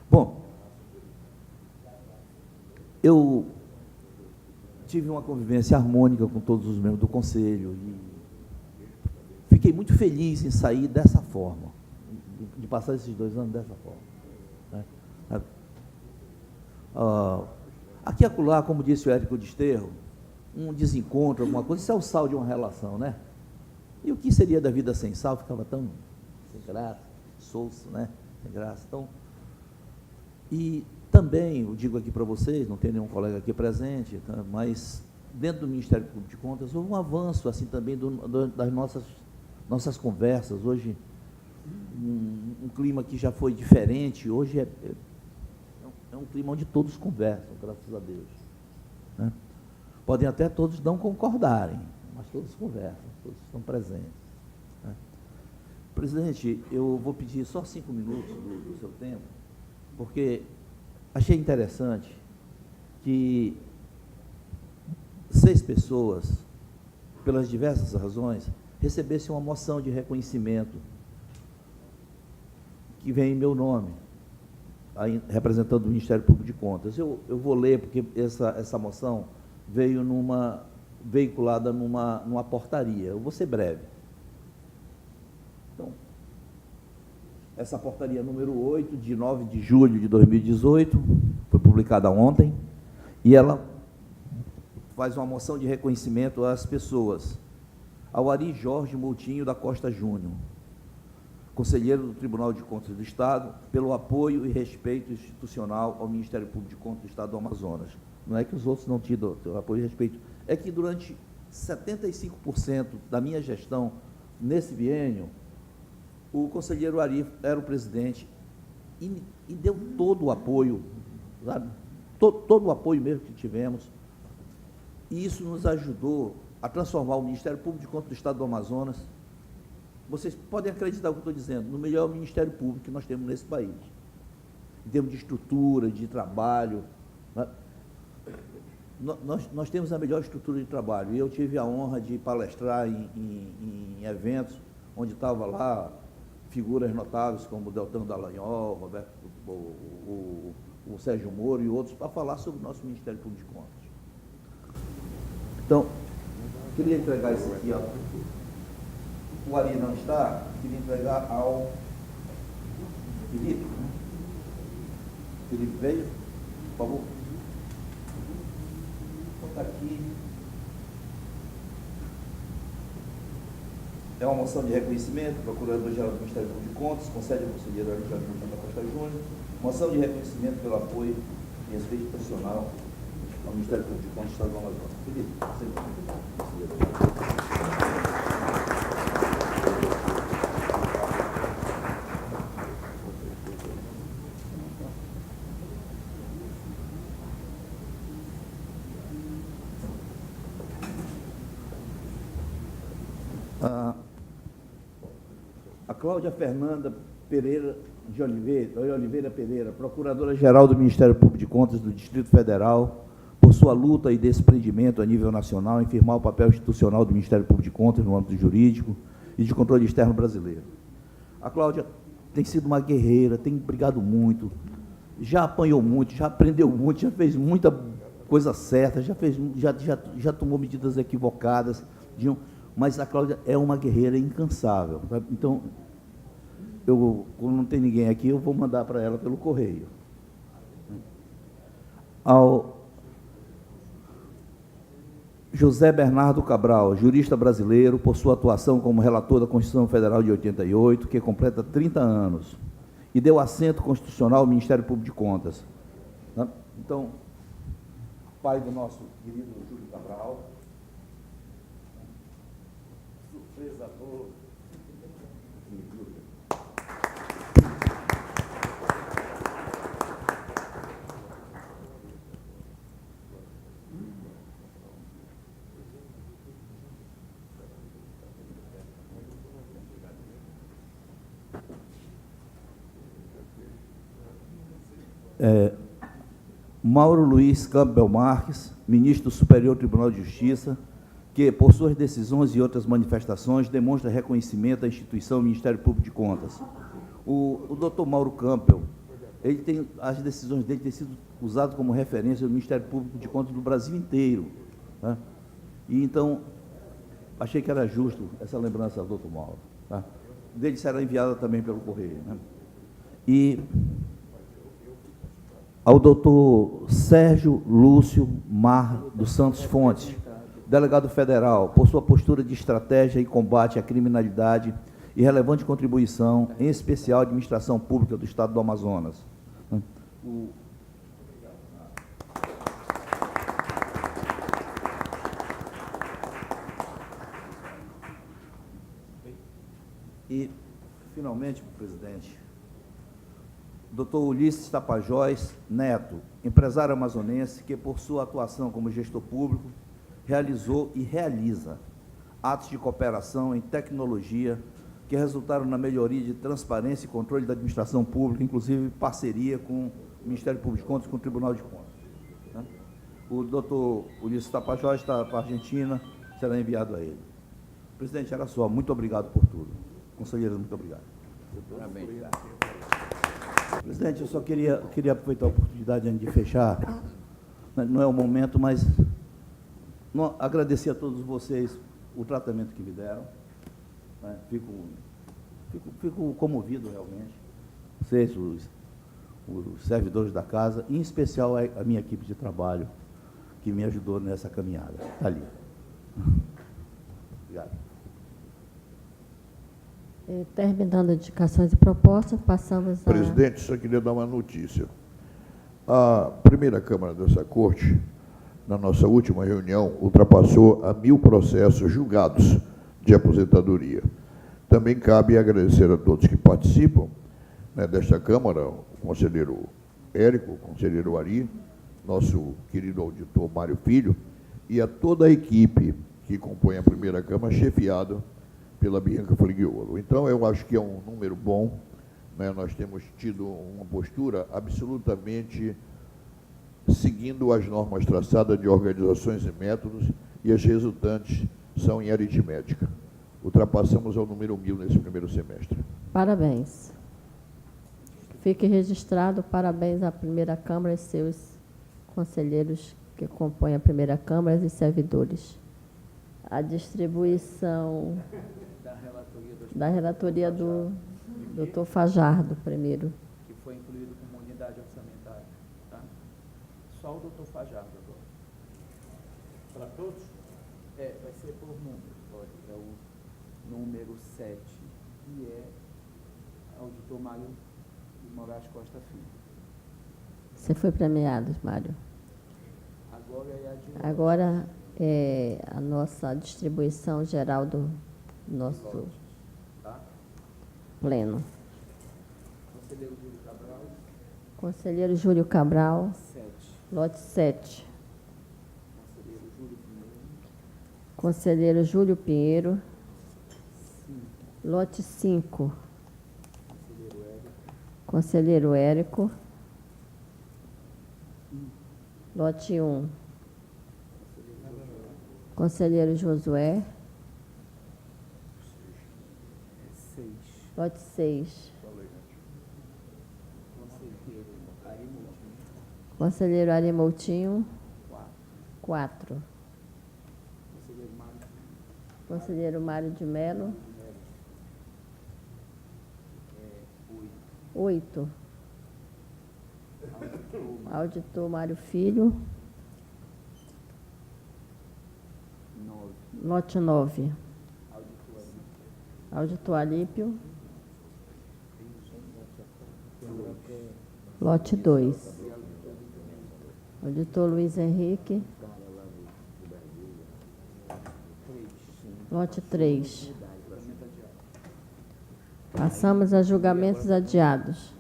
Bom, eu tive uma convivência harmônica com todos os membros do Conselho e fiquei muito feliz em sair dessa forma, de passar esses 2 anos dessa forma. Né? Aqui e acolá, como disse o Érico Desterro, um desencontro, alguma coisa, isso é o sal de uma relação, né? E o que seria da vida sem sal ficava tão sem graça, solso, né? Sem graça. Então, e também, eu digo aqui para vocês, não tem nenhum colega aqui presente, tá? Mas dentro do Ministério Público de Contas houve um avanço assim também das nossas conversas. Hoje, um clima que já foi diferente, hoje é um clima onde todos conversam, graças a Deus. Né? Podem até todos não concordarem, mas todos conversam, todos estão presentes. Né? Presidente, eu vou pedir só 5 minutos do seu tempo, porque achei interessante que 6 pessoas, pelas diversas razões, recebessem uma moção de reconhecimento que vem em meu nome, representando o Ministério Público de Contas. Eu vou ler, porque essa moção veio veiculada numa portaria. Eu vou ser breve. Então, essa portaria número 8, de 9 de julho de 2018, foi publicada ontem, e ela faz uma moção de reconhecimento às pessoas. Ao Ari Jorge Moutinho da Costa Júnior, conselheiro do Tribunal de Contas do Estado, pelo apoio e respeito institucional ao Ministério Público de Contas do Estado do Amazonas. Não é que os outros não tinham apoio e respeito, é que durante 75% da minha gestão, nesse biênio, o conselheiro Ari era o presidente e deu todo o apoio, sabe? Todo o apoio mesmo que tivemos, e isso nos ajudou a transformar o Ministério Público de Contas do Estado do Amazonas. Vocês podem acreditar no que eu estou dizendo, no melhor Ministério Público que nós temos nesse país, em termos de estrutura, de trabalho. Nós temos a melhor estrutura de trabalho, e eu tive a honra de palestrar em eventos onde estava lá figuras notáveis como o Deltan Dallagnol, Roberto, o Sérgio Moro e outros, para falar sobre o nosso Ministério Público de Contas. Então, queria entregar isso aqui, ó. O Ari não está, queria entregar ao Felipe. Felipe veio, por favor. Vou botar aqui. É uma moção de reconhecimento, Procurador-Geral do Ministério Público de Contas, concede ao conselheiro Ari Jorge Moutinho da Costa Júnior, moção de reconhecimento pelo apoio e respeito profissional ao Ministério Público de Contas do Estado do Amazonas. Felipe, a Cláudia Fernanda Pereira de Oliveira Pereira, Procuradora-Geral do Ministério Público de Contas do Distrito Federal, por sua luta e desprendimento a nível nacional em firmar o papel institucional do Ministério Público de Contas no âmbito jurídico e de controle externo brasileiro. A Cláudia tem sido uma guerreira, tem brigado muito, já apanhou muito, já aprendeu muito, já fez muita coisa certa, já tomou medidas equivocadas, mas a Cláudia é uma guerreira incansável. Sabe? Então, como não tem ninguém aqui, eu vou mandar para ela pelo correio. Ao José Bernardo Cabral, jurista brasileiro, por sua atuação como relator da Constituição Federal de 88, que completa 30 anos, e deu assento constitucional ao Ministério Público de Contas. Então, pai do nosso querido Júlio Cabral, surpresa boa. Mauro Luiz Campbell Marques, ministro do Superior Tribunal de Justiça, que, por suas decisões e outras manifestações, demonstra reconhecimento à instituição Ministério Público de Contas. O doutor Mauro Campbell as decisões dele têm sido usadas como referência no Ministério Público de Contas do Brasil inteiro. Tá? E então, achei que era justo essa lembrança do doutor Mauro. Tá? Dele será enviada também pelo correio. Né? E ao doutor Sérgio Lúcio Mar dos Santos Fontes, delegado federal, por sua postura de estratégia e combate à criminalidade e relevante contribuição, em especial à administração pública do Estado do Amazonas. E, finalmente, presidente, Dr. Ulisses Tapajós Neto, empresário amazonense que, por sua atuação como gestor público, realizou e realiza atos de cooperação em tecnologia que resultaram na melhoria de transparência e controle da administração pública, inclusive parceria com o Ministério Público de Contas e com o Tribunal de Contas. Né? O doutor Ulisses Tapajós está para a Argentina, será enviado a ele. Presidente, era só. Muito obrigado por tudo. Conselheiro, muito obrigado. Parabéns. Presidente, eu só queria aproveitar a oportunidade antes de fechar. Não é o momento, mas agradecer a todos vocês o tratamento que me deram. Né? Fico comovido, realmente. Vocês, os servidores da casa, em especial a minha equipe de trabalho, que me ajudou nessa caminhada. Está ali. Obrigado. Terminando indicações e propostas, passamos a... Presidente, só queria dar uma notícia. A primeira Câmara dessa Corte, na nossa última reunião, ultrapassou a 1.000 processos julgados de aposentadoria. Também cabe agradecer a todos que participam, né, desta Câmara, o conselheiro Érico, o conselheiro Ari, nosso querido auditor Mário Filho, e a toda a equipe que compõe a primeira Câmara, chefiado pela Bianca Fligiolo. Então, eu acho que é um número bom, né? Nós temos tido uma postura absolutamente seguindo as normas traçadas de organizações e métodos, e as resultantes são em aritmética. Ultrapassamos ao número 1.000 nesse primeiro semestre. Parabéns. Fique registrado, parabéns à primeira Câmara e seus conselheiros que compõem a primeira Câmara e servidores. A distribuição da relatoria do Dr. Fajardo, primeiro. Que foi incluído como unidade orçamentária. Tá? Só o Dr. Fajardo agora. Para todos? Vai ser por número. Olha, é o número 7, que é auditor Mário de Moraes Costa Filho. Você foi premiado, Mário. Agora é a de... Agora é a nossa distribuição geral do nosso pleno. Conselheiro Júlio Cabral. Conselheiro Júlio Cabral. 7. Lote 7. Conselheiro Júlio Pinheiro. Conselheiro Júlio Pinheiro. 5. Lote 5. Conselheiro Érico. Conselheiro Érico. Lote 1. Conselheiro Josué. 6. Lote 6. Conselheiro Ari Moutinho. 4. Conselheiro Mário de Mello. 8. Auditor Mário Filho. 9. Lote 9. Auditor Alípio. Lote 2. Auditor Luiz Henrique. Lote 3. Passamos a julgamentos adiados.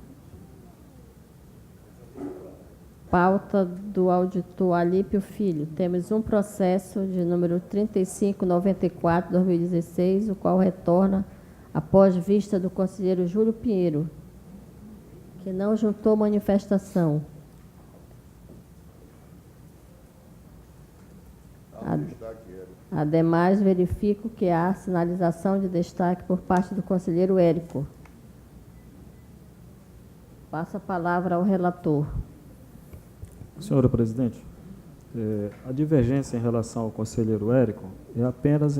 Pauta do auditor Alípio Filho. Temos um processo de número 3594/2016, o qual retorna após vista do conselheiro Júlio Pinheiro, que não juntou manifestação. Ademais, verifico que há sinalização de destaque por parte do conselheiro Érico. Passo a palavra ao relator. Senhora presidente, a divergência em relação ao conselheiro Érico é apenas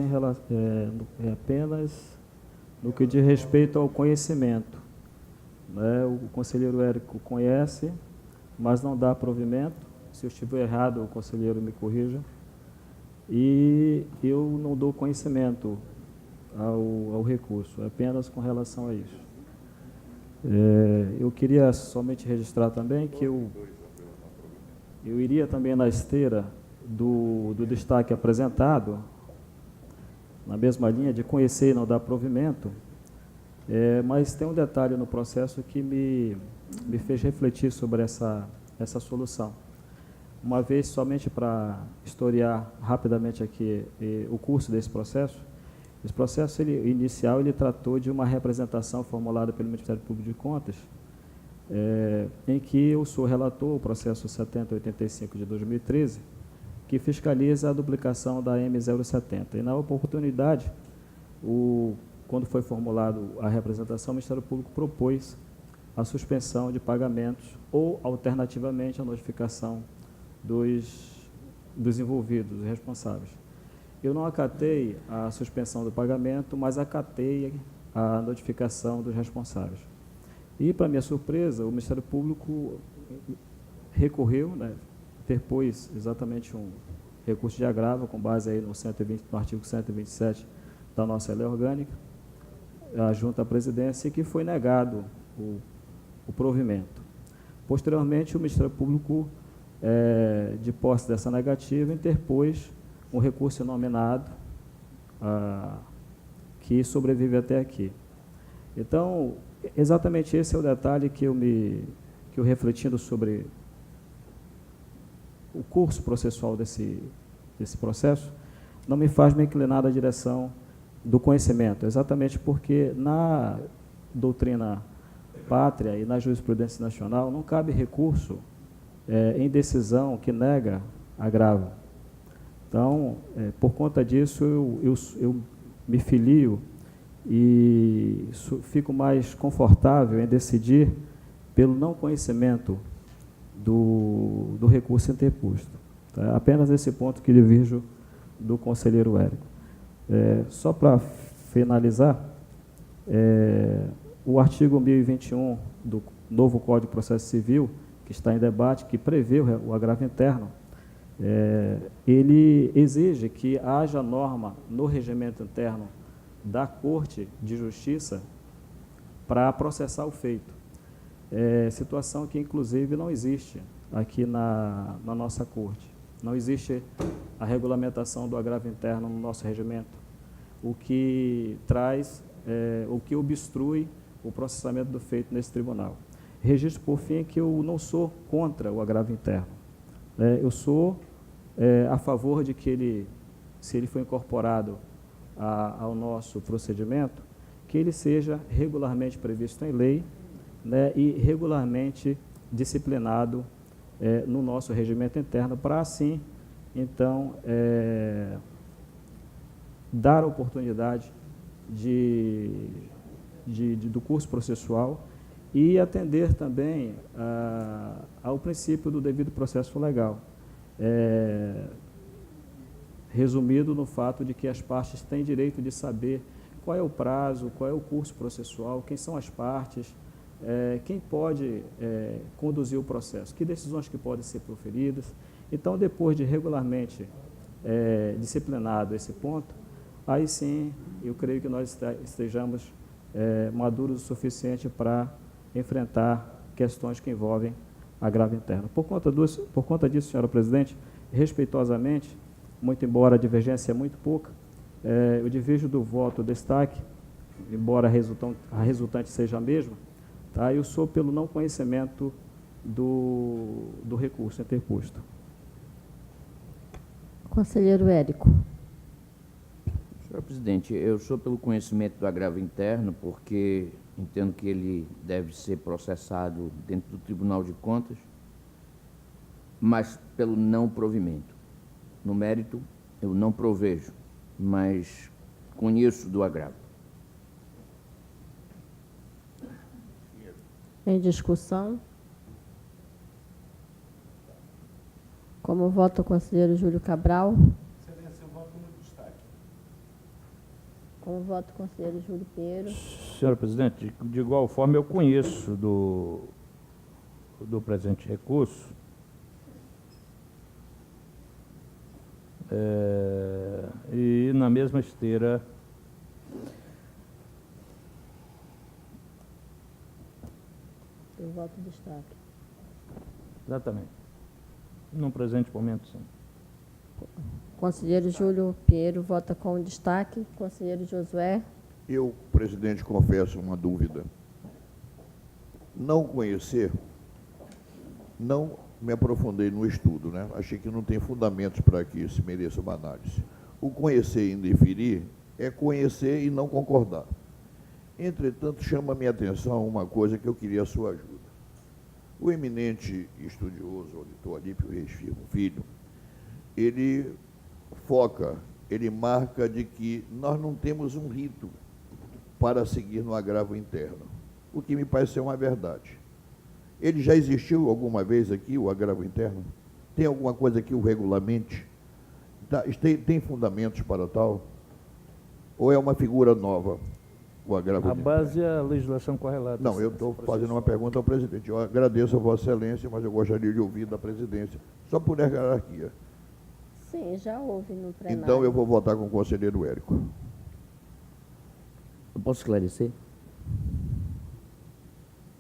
no que diz respeito ao conhecimento. Né? O conselheiro Érico conhece, mas não dá provimento. Se eu estiver errado, o conselheiro me corrija. E eu não dou conhecimento ao recurso, apenas com relação a isso. Eu queria somente registrar também que eu iria também na esteira do destaque apresentado, na mesma linha de conhecer e não dar provimento, mas tem um detalhe no processo que me fez refletir sobre essa solução. Uma vez, somente para historiar rapidamente aqui o curso desse processo, esse processo inicial ele tratou de uma representação formulada pelo Ministério Público de Contas, em que eu sou relator, o processo 7085 de 2013, que fiscaliza a duplicação da M070. E, na oportunidade, quando foi formulado a representação, o Ministério Público propôs a suspensão de pagamentos ou, alternativamente, a notificação dos envolvidos, dos responsáveis. Eu não acatei a suspensão do pagamento, mas acatei a notificação dos responsáveis. E, para minha surpresa, o Ministério Público recorreu, né, interpôs exatamente um recurso de agravo, com base aí no artigo 127 da nossa lei orgânica, junto à presidência, que foi negado o provimento. Posteriormente, o Ministério Público, de posse dessa negativa, interpôs um recurso inominado, que sobrevive até aqui. Então, exatamente esse é o detalhe que eu refletindo sobre o curso processual desse processo, não me faz me inclinar na direção do conhecimento, exatamente porque na doutrina pátria e na jurisprudência nacional não cabe recurso em decisão que nega agravo. Então, por conta disso, eu me filio e fico mais confortável em decidir pelo não conhecimento do recurso interposto. Tá? Apenas esse ponto que divirjo do conselheiro Érico. Só para finalizar, o artigo 1021 do novo Código de Processo Civil, que está em debate, que prevê o agravo interno, ele exige que haja norma no regimento interno da Corte de Justiça para processar o feito. Situação que, inclusive, não existe aqui na nossa Corte. Não existe a regulamentação do agravo interno no nosso regimento, o que traz, o que obstrui o processamento do feito nesse tribunal. Registro, por fim, que eu não sou contra o agravo interno. Eu sou a favor de que se ele for incorporado ao nosso procedimento, que ele seja regularmente previsto em lei, né, e regularmente disciplinado no nosso regimento interno, para assim, então, dar a oportunidade do curso processual e atender também ao princípio do devido processo legal, resumido no fato de que as partes têm direito de saber qual é o prazo, qual é o curso processual, quem são as partes, quem pode conduzir o processo, que decisões que podem ser proferidas. Então, depois de regularmente disciplinado esse ponto, aí sim, eu creio que nós estejamos maduros o suficiente para enfrentar questões que envolvem agravo interno. Por conta disso, senhora presidente, respeitosamente, muito embora a divergência é muito pouca, eu divirjo do voto destaque, embora a resultante seja a mesma, tá? Eu sou pelo não conhecimento do recurso interposto. Conselheiro Érico. Senhor presidente, eu sou pelo conhecimento do agravo interno, porque entendo que ele deve ser processado dentro do Tribunal de Contas, mas pelo não provimento. No mérito, eu não provejo, mas conheço do agravo. Em discussão. Como vota o conselheiro Júlio Cabral? Excelência, eu voto no destaque. Como vota o conselheiro Júlio Pinheiro? Senhora presidente, de igual forma eu conheço do presente recurso. E na mesma esteira Eu voto destaque. exatamente. No presente momento, sim. Conselheiro Júlio Pinheiro vota com destaque. Conselheiro Josué. Eu, presidente, confesso uma dúvida. Não conhecer, não me aprofundei no estudo, né? Achei que não tem fundamentos para que isso mereça uma análise. O conhecer e indeferir é conhecer e não concordar. Entretanto, chama a minha atenção uma coisa que eu queria a sua ajuda. O eminente estudioso, auditor Alípio Reis Filho, ele foca, ele marca de que nós não temos um rito para seguir no agravo interno, o que me parece ser uma verdade. Ele já existiu alguma vez aqui, o agravo interno? Tem alguma coisa que o regulamente? Tem fundamentos para tal? Ou é uma figura nova, o agravo interno? A base é a legislação correlata. Não, eu estou fazendo uma pergunta ao presidente. Eu agradeço a Vossa Excelência, mas eu gostaria de ouvir da presidência, só por hierarquia. Sim, já houve no plenário. Então, eu vou votar com o conselheiro Érico. Eu posso esclarecer?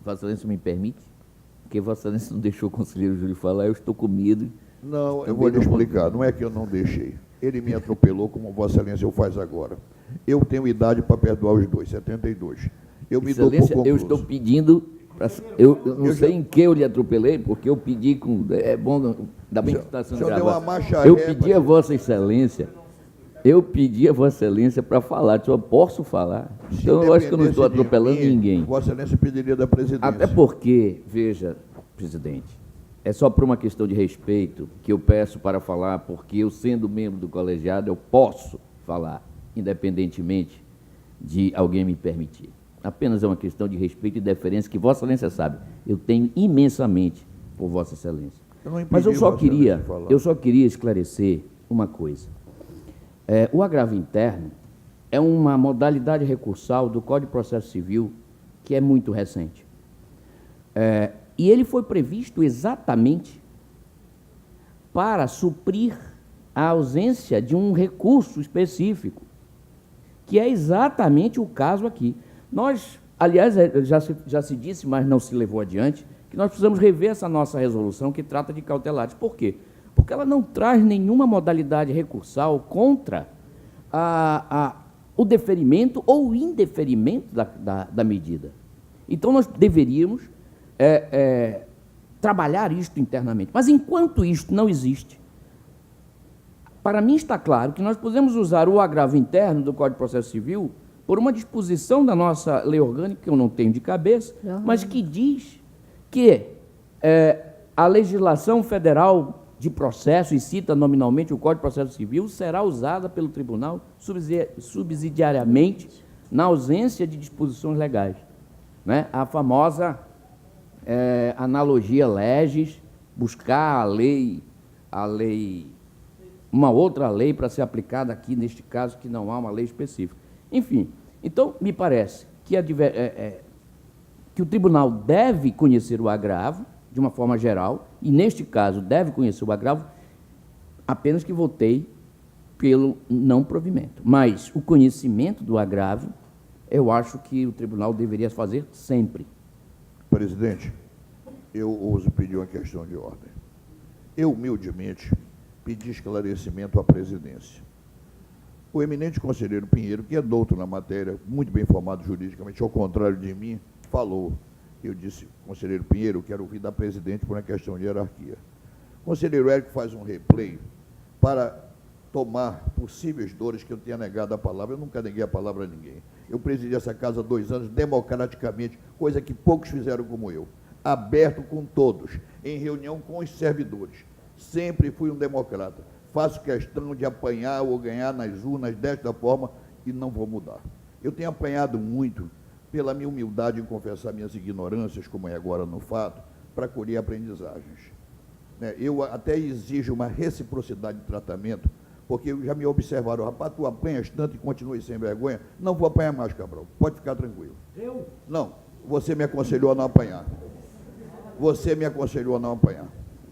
Vossa Excelência me permite? Porque Vossa Excelência não deixou o conselheiro Júlio falar, eu estou com medo. Não, eu vou lhe explicar. Não é que eu não deixei. Ele me atropelou, como Vossa Excelência o faz agora. Eu tenho idade para perdoar os dois, 72. Eu me dou por Excelência, concluso. eu estou pedindo... Eu não sei em que eu lhe atropelei, porque eu pedi com... É bom, ainda bem que está sendo senhor deu gravado. uma marcha Eu ré, pedi a Vossa Excelência... Eu pedi a Vossa Excelência para falar. Eu posso falar. Então, eu acho que eu não estou atropelando ninguém. Vossa Excelência pediria da presidência. Até porque, veja, presidente, é só por uma questão de respeito que eu peço para falar, porque eu, sendo membro do colegiado, eu posso falar, independentemente de alguém me permitir. Apenas é uma questão de respeito e deferência que Vossa Excelência sabe. Eu tenho imensamente por Vossa Excelência. Mas eu só queria esclarecer uma coisa. O agravo interno é uma modalidade recursal do Código de Processo Civil que é muito recente. E ele foi previsto exatamente para suprir a ausência de um recurso específico, que é exatamente o caso aqui. Nós, aliás, já se disse, mas não se levou adiante, que nós precisamos rever essa nossa resolução que trata de cautelares. Por quê? Porque ela não traz nenhuma modalidade recursal contra o deferimento ou o indeferimento da medida. Então, nós deveríamos trabalhar isto internamente. Mas, enquanto isto não existe, para mim está claro que nós podemos usar o agravo interno do Código de Processo Civil por uma disposição da nossa lei orgânica, que eu não tenho de cabeça, mas que diz que a legislação federal de processo, e cita nominalmente o Código de Processo Civil, será usada pelo tribunal subsidiariamente na ausência de disposições legais. Né? A famosa analogia legis, buscar uma outra lei para ser aplicada aqui, neste caso, que não há uma lei específica. Enfim, então, me parece que o tribunal deve conhecer o agravo, de uma forma geral, e, neste caso, deve conhecer o agravo, apenas que votei pelo não provimento. Mas o conhecimento do agravo, eu acho que o tribunal deveria fazer sempre. Presidente, eu ouso pedir uma questão de ordem. Eu, humildemente, pedi esclarecimento à presidência. O eminente conselheiro Pinheiro, que é douto na matéria, muito bem formado juridicamente, ao contrário de mim, falou. Eu disse, conselheiro Pinheiro, eu quero ouvir da presidente por uma questão de hierarquia. O conselheiro Érico faz um replay para tomar possíveis dores que eu tenha negado a palavra. Eu nunca neguei a palavra a ninguém. Eu presidi essa casa há 2 anos, democraticamente, coisa que poucos fizeram como eu. Aberto com todos, em reunião com os servidores. Sempre fui um democrata. Faço questão de apanhar ou ganhar nas urnas desta forma e não vou mudar. Eu tenho apanhado muito pela minha humildade em confessar minhas ignorâncias, como é agora no fato, para colher aprendizagens. Eu até exijo uma reciprocidade de tratamento, porque já me observaram, rapaz, tu apanhas tanto e continua sem vergonha. Não vou apanhar mais, Cabral, pode ficar tranquilo. Eu? Não, você me aconselhou a não apanhar. Você me aconselhou a não apanhar.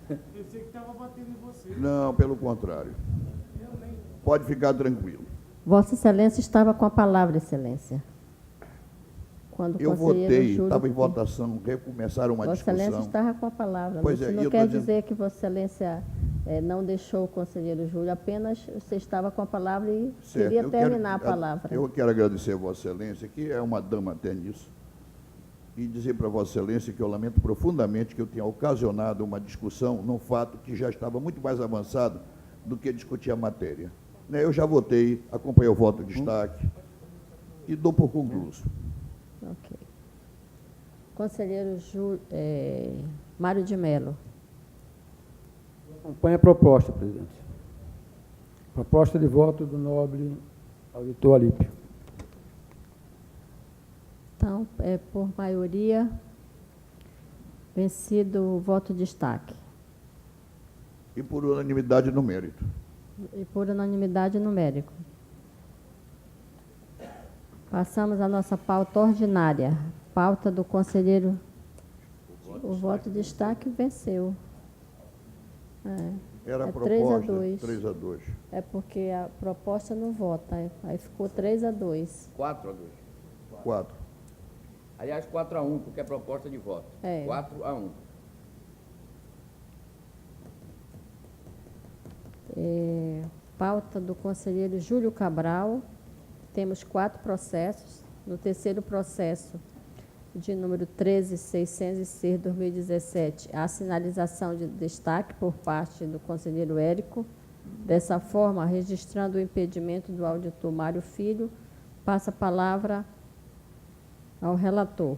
Pensei que estava batendo em você. Não, pelo contrário. Pode ficar tranquilo. Vossa Excelência estava com a palavra, Excelência. Quando o Eu conselheiro votei, Júlio- estava em votação, recomeçaram uma Vossa Excelência discussão. estava com a palavra. Pois Isso é, e não eu quer tô dizendo- dizer que Vossa Excelência não deixou o conselheiro Júlio, apenas você estava com a palavra e Certo, queria eu terminar quero- a palavra. Eu quero agradecer a Vossa Excelência, que é uma dama até nisso, e dizer para Vossa Excelência que eu lamento profundamente que eu tenha ocasionado uma discussão num fato que já estava muito mais avançado do que discutir a matéria. Eu já votei, acompanhei o voto de destaque e dou por concluído. Ok. Conselheiro Mário de Mello. Acompanha a proposta, presidente. Proposta de voto do nobre auditor Alípio. Então, por maioria, vencido o voto de destaque. E por unanimidade no mérito. E por unanimidade numérico. Passamos à nossa pauta ordinária. Pauta do conselheiro. O voto de destaque venceu. Era a 3 a proposta, 2. 3-2. É porque a proposta não vota. Aí ficou 3-2. 4-2. 4. Aliás, 4-1, porque é proposta de voto. É. 4-1. Pauta do conselheiro Júlio Cabral. Temos 4 processos. No terceiro processo, de número 13.606/2017, a sinalização de destaque por parte do conselheiro Érico. Dessa forma, registrando o impedimento do auditor Mário Filho, passa a palavra ao relator.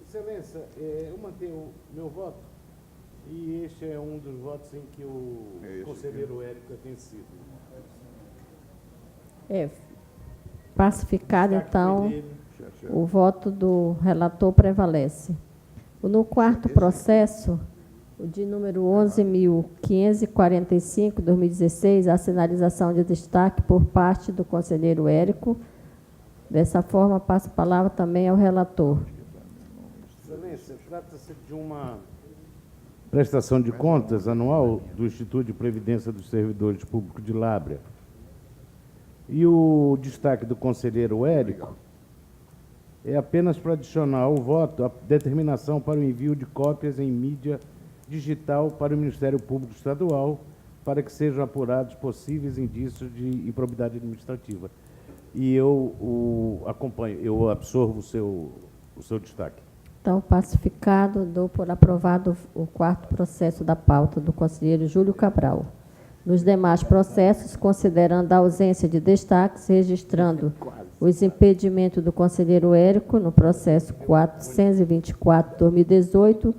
Excelência, eu mantenho o meu voto e este é um dos votos em que o conselheiro Érico é vencido. Pacificado, então, o voto do relator prevalece. No quarto processo, o de número 11.545/2016, a sinalização de destaque por parte do conselheiro Érico. Dessa forma, passo a palavra também ao relator. Excelência, trata-se de uma... Prestação de contas anual do Instituto de Previdência dos Servidores Públicos de Lábrea. E o destaque do conselheiro Érico é apenas para adicionar ao voto a determinação para o envio de cópias em mídia digital para o Ministério Público Estadual, para que sejam apurados possíveis indícios de improbidade administrativa. E eu acompanho, eu absorvo o seu destaque. Então, pacificado, dou por aprovado o quarto processo da pauta do conselheiro Júlio Cabral. Nos demais processos, considerando a ausência de destaques, registrando os impedimentos do conselheiro Érico no processo 424/2018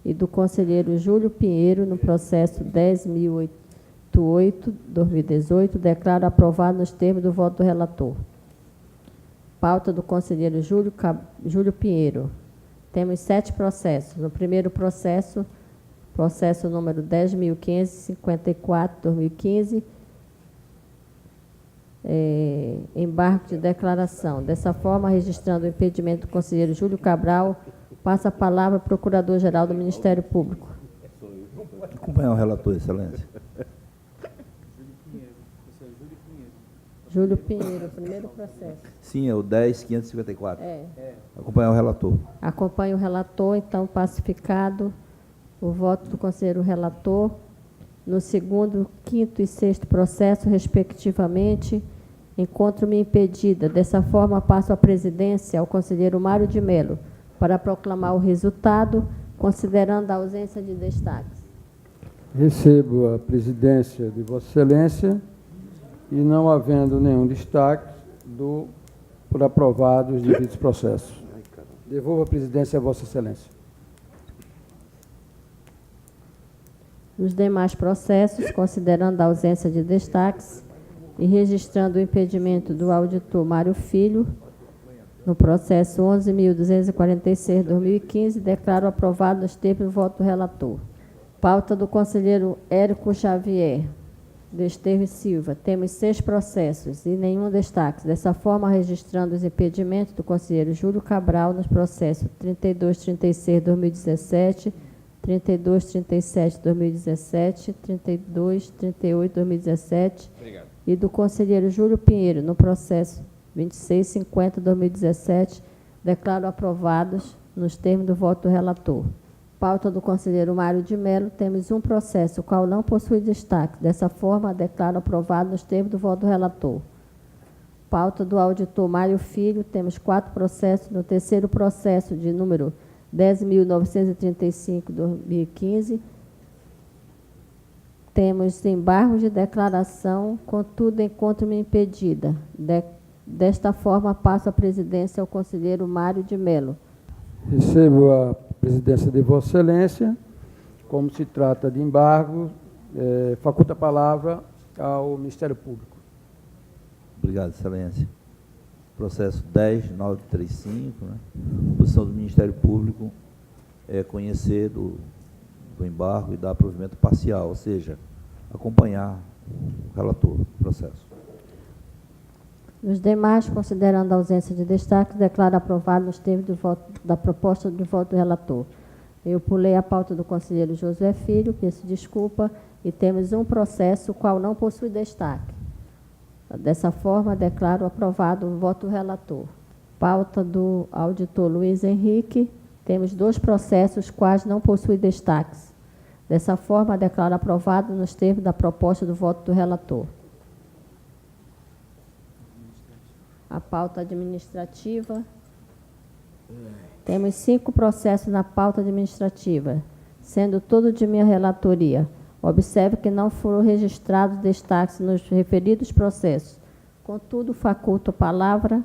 e do conselheiro Júlio Pinheiro no processo 10.088/2018, declaro aprovado nos termos do voto do relator. Pauta do conselheiro Júlio Pinheiro. Temos 7 processos. No primeiro processo, processo número 10.554/2015, embargo de declaração. Dessa forma, registrando o impedimento do conselheiro Júlio Cabral, passa a palavra ao Procurador-Geral do Ministério Público. Acompanhar o relator, Excelência. Júlio Pinheiro, primeiro processo. Sim, é o 10.554. É. Acompanhar o relator. Acompanho o relator, então, pacificado o voto do conselheiro relator. No segundo, quinto e sexto processo, respectivamente, encontro-me impedida. Dessa forma, passo a presidência ao conselheiro Mário de Mello para proclamar o resultado, considerando a ausência de destaques. Recebo a presidência de Vossa Excelência e, não havendo nenhum destaque, dou por aprovados os devidos processos. Devolvo a presidência a Vossa Excelência. Nos demais processos, considerando a ausência de destaques e registrando o impedimento do auditor Mário Filho, No processo 11.246/2015, declaro aprovado nos termos do voto do relator. Pauta do conselheiro Érico Xavier, Desterro Silva. Temos 6 processos e nenhum destaque. Dessa forma, registrando os impedimentos do conselheiro Júlio Cabral nos processos 3236/2017, 3237/2017, 3238/2017 e do conselheiro Júlio Pinheiro no processo 2650/2017, declaro aprovados nos termos do voto do relator. Pauta do conselheiro Mário de Mello, temos um processo, o qual não possui destaque. Dessa forma, declaro aprovado nos termos do voto do relator. Pauta do auditor Mário Filho, temos 4 processos. No terceiro processo, de número 10.935/2015, temos embargos de declaração, contudo, encontro-me impedida. Desta forma, passo a presidência ao conselheiro Mário de Mello. Recebo a presidência de Vossa Excelência. Como se trata de embargo, faculta a palavra ao Ministério Público. Obrigado, Excelência. Processo 10.935, né? A posição do Ministério Público é conhecer do embargo e dar provimento parcial, ou seja, acompanhar o relator do processo. Os demais, considerando a ausência de destaque, declaro aprovado nos termos do voto, da proposta de voto do relator. Eu pulei a pauta do conselheiro Josué Filho, peço desculpa, e temos um processo, o qual não possui destaque. Dessa forma, declaro aprovado o voto do relator. Pauta do auditor Luiz Henrique, temos 2 processos, quais não possuem destaques. Dessa forma, declaro aprovado nos termos da proposta do voto do relator. A pauta administrativa. Temos 5 processos na pauta administrativa, sendo todo de minha relatoria. Observe que não foram registrados destaques nos referidos processos. Contudo, faculto a palavra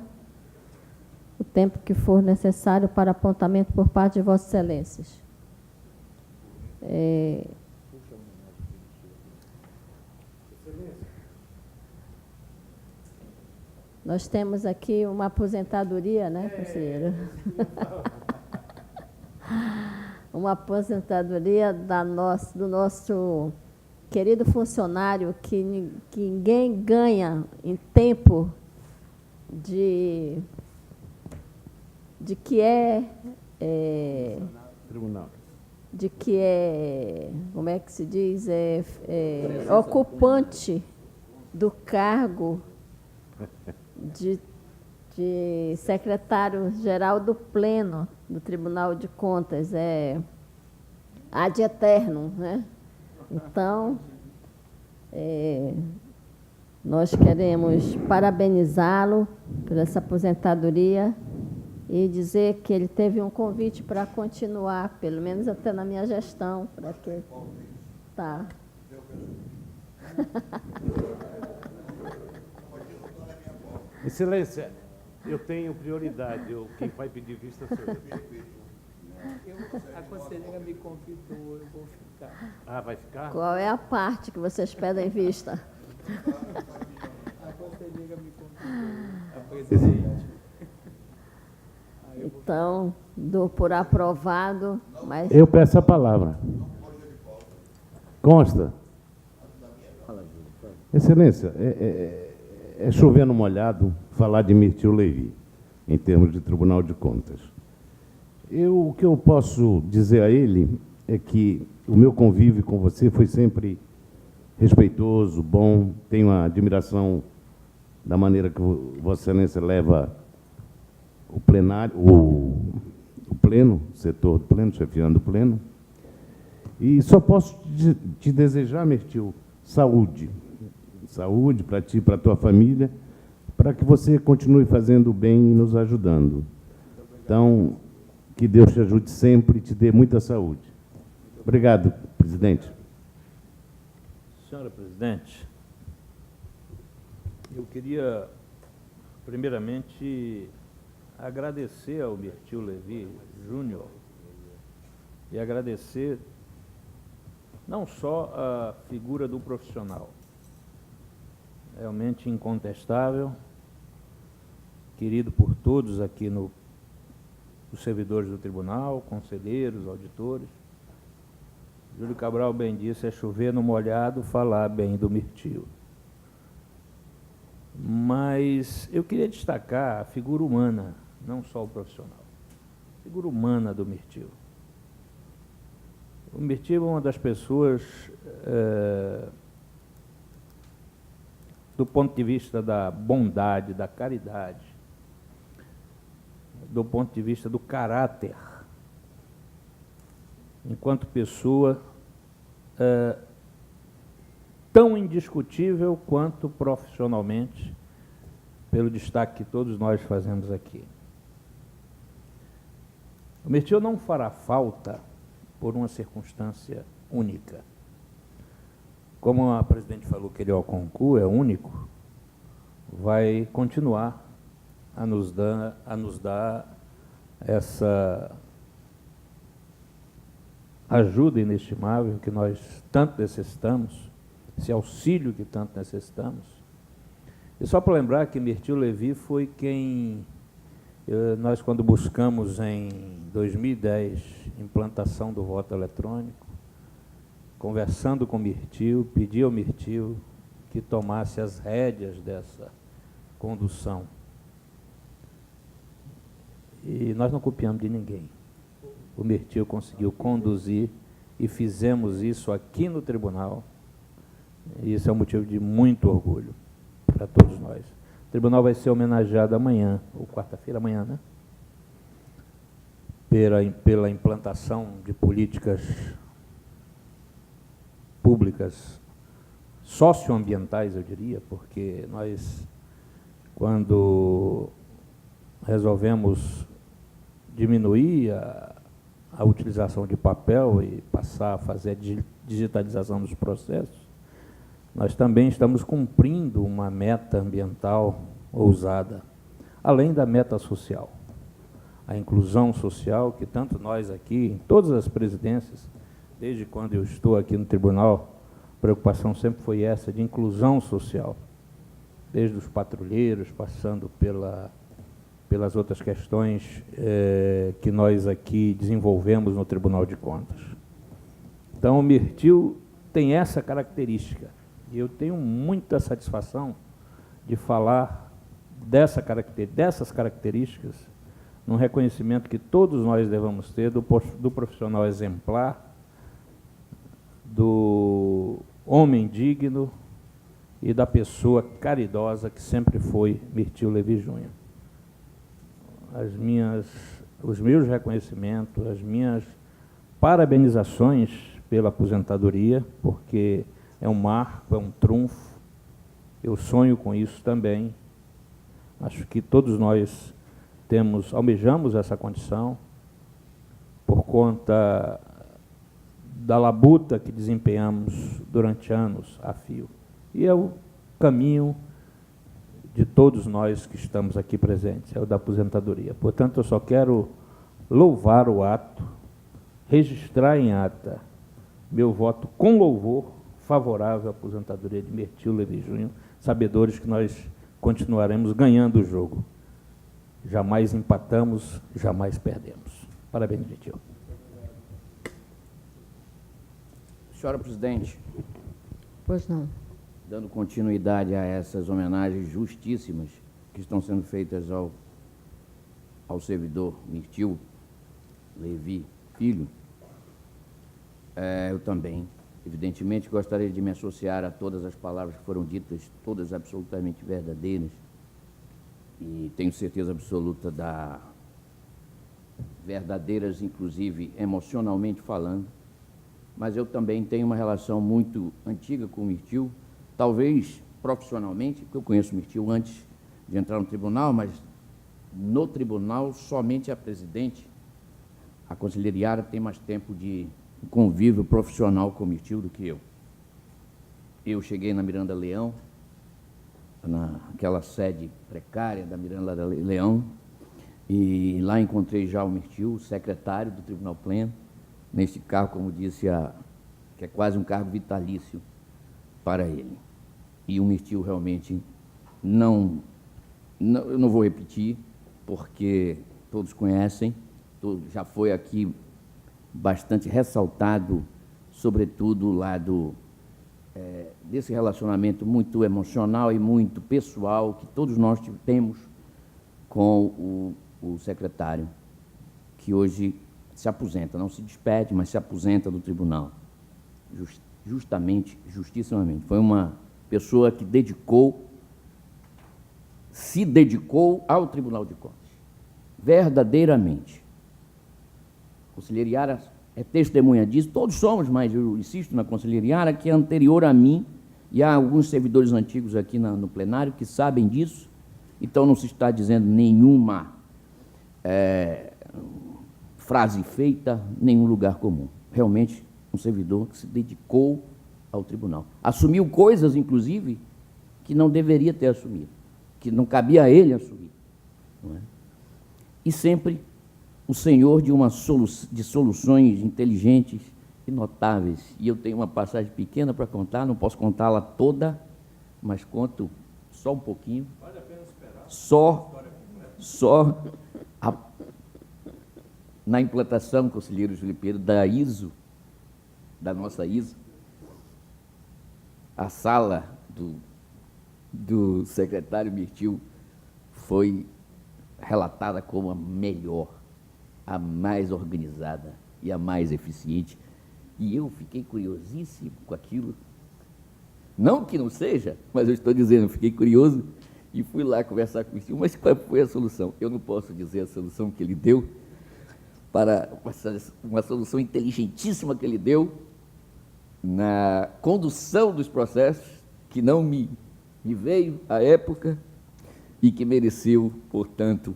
o tempo que for necessário para apontamento por parte de Vossas Excelências. Nós temos aqui uma aposentadoria, né, conselheiro? Uma aposentadoria do nosso querido funcionário que ninguém ganha em tempo de que Tribunal. De que como é que se diz, ocupante do cargo de secretário-geral do Pleno do Tribunal de Contas, ad eternum, né? Então, nós queremos parabenizá-lo por essa aposentadoria e dizer que ele teve um convite para continuar, pelo menos até na minha gestão, para que... Tá. Excelência, eu tenho prioridade. Quem vai pedir vista sou eu. A conselheira me convidou, eu vou ficar. Ah, vai ficar? Qual é a parte que vocês pedem vista? A conselheira me convidou, a presidente. Então, dou por aprovado, mas... Eu peço a palavra. Consta. Excelência, é chover no molhado falar de Mirtio Levi, em termos de Tribunal de Contas. O que eu posso dizer a ele é que o meu convívio com você foi sempre respeitoso, bom, tenho uma admiração da maneira que Vossa Excelência leva o plenário, o pleno, o setor do pleno, chefiando o pleno. E só posso te desejar, Mirtio, saúde. Saúde para ti, para a tua família, para que você continue fazendo o bem e nos ajudando. Então, que Deus te ajude sempre e te dê muita saúde. Obrigado, presidente. Senhora presidente, eu queria, primeiramente, agradecer ao Mirtio Levi Júnior e agradecer não só a figura do profissional, realmente incontestável, querido por todos aqui os servidores do tribunal, conselheiros, auditores. Júlio Cabral bem disse, é chover no molhado falar bem do Mirtilo. Mas eu queria destacar a figura humana, não só o profissional, a figura humana do Mirtilo. O Mirtilo é uma das pessoas, do ponto de vista da bondade, da caridade, do ponto de vista do caráter, enquanto pessoa, tão indiscutível quanto profissionalmente, pelo destaque que todos nós fazemos aqui. O Mirtilo não fará falta por uma circunstância única. Como a presidente falou que ele é o concurso, é único, vai continuar a nos dar essa ajuda inestimável que nós tanto necessitamos, esse auxílio que tanto necessitamos. E só para lembrar que Mirtilo Levi foi quem, nós quando buscamos em 2010 implantação do voto eletrônico, conversando com Mirtilo, pedi ao Mirtilo que tomasse as rédeas dessa condução. E nós não copiamos de ninguém. O Mirtilo conseguiu conduzir e fizemos isso aqui no tribunal. E isso é um motivo de muito orgulho para todos nós. O tribunal vai ser homenageado amanhã, ou quarta-feira, amanhã, né? Pela implantação de políticas públicas socioambientais, eu diria, porque nós, quando resolvemos diminuir a utilização de papel e passar a fazer a digitalização dos processos, nós também estamos cumprindo uma meta ambiental ousada, além da meta social. A inclusão social, que tanto nós aqui, em todas as presidências, desde quando eu estou aqui no tribunal, a preocupação sempre foi essa, de inclusão social, desde os patrulheiros, passando pelas outras questões que nós aqui desenvolvemos no Tribunal de Contas. Então, o Mirtilo tem essa característica, e eu tenho muita satisfação de falar dessas características, num reconhecimento que todos nós devemos ter do profissional exemplar, do homem digno e da pessoa caridosa que sempre foi Mirtilo Levi Júnior. Os meus reconhecimentos, as minhas parabenizações pela aposentadoria, porque é um marco, é um trunfo. Eu sonho com isso também. Acho que todos nós almejamos essa condição por conta da labuta que desempenhamos durante anos a fio. E é o caminho de todos nós que estamos aqui presentes, é o da aposentadoria. Portanto, eu só quero louvar o ato, registrar em ata meu voto com louvor favorável à aposentadoria de Mirtilo Levi Júnior, sabedores que nós continuaremos ganhando o jogo. Jamais empatamos, jamais perdemos. Parabéns, Mirtilo. Senhora presidente. Pois não. Dando continuidade a essas homenagens justíssimas que estão sendo feitas ao servidor Mirtilo Levi Filho, eu também, evidentemente, gostaria de me associar a todas as palavras que foram ditas, todas absolutamente verdadeiras, e tenho certeza absoluta verdadeiras, inclusive emocionalmente falando, mas eu também tenho uma relação muito antiga com o Mirtilo, talvez profissionalmente, porque eu conheço o Mirtilo antes de entrar no tribunal, mas no tribunal somente a presidente, a conselheira Yara, tem mais tempo de convívio profissional com o Mirtilo do que eu. Eu cheguei na Miranda Leão, naquela sede precária da Miranda Leão, e lá encontrei já o Mirtilo, secretário do Tribunal Pleno, neste cargo, como disse, que é quase um cargo vitalício para ele. E o Mirtilo realmente eu não vou repetir, porque todos conhecem, já foi aqui bastante ressaltado, sobretudo o lado desse relacionamento muito emocional e muito pessoal que todos nós temos com o secretário, que hoje se aposenta, não se despede, mas se aposenta do tribunal, justissimamente. Foi uma pessoa que se dedicou ao Tribunal de Contas, verdadeiramente. A Conselheira Yara é testemunha disso, todos somos, mas eu insisto na Conselheira Yara, que é anterior a mim, e há alguns servidores antigos aqui no plenário que sabem disso, então não se está dizendo nenhuma frase feita, nenhum lugar comum. Realmente, um servidor que se dedicou ao tribunal. Assumiu coisas, inclusive, que não deveria ter assumido, que não cabia a ele assumir. Não é? E sempre o senhor de soluções inteligentes e notáveis. E eu tenho uma passagem pequena para contar, não posso contá-la toda, mas conto só um pouquinho. Vale a pena esperar. Só na implantação, conselheiro Filipeiro, da ISO, da nossa ISO, a sala do secretário Mirtil foi relatada como a melhor, a mais organizada e a mais eficiente. E eu fiquei curiosíssimo com aquilo. Não que não seja, mas eu estou dizendo, eu fiquei curioso e fui lá conversar com o Mirtil. Mas qual foi a solução? Eu não posso dizer a solução que ele deu, para uma solução inteligentíssima que ele deu na condução dos processos, que não me veio à época e que mereceu, portanto,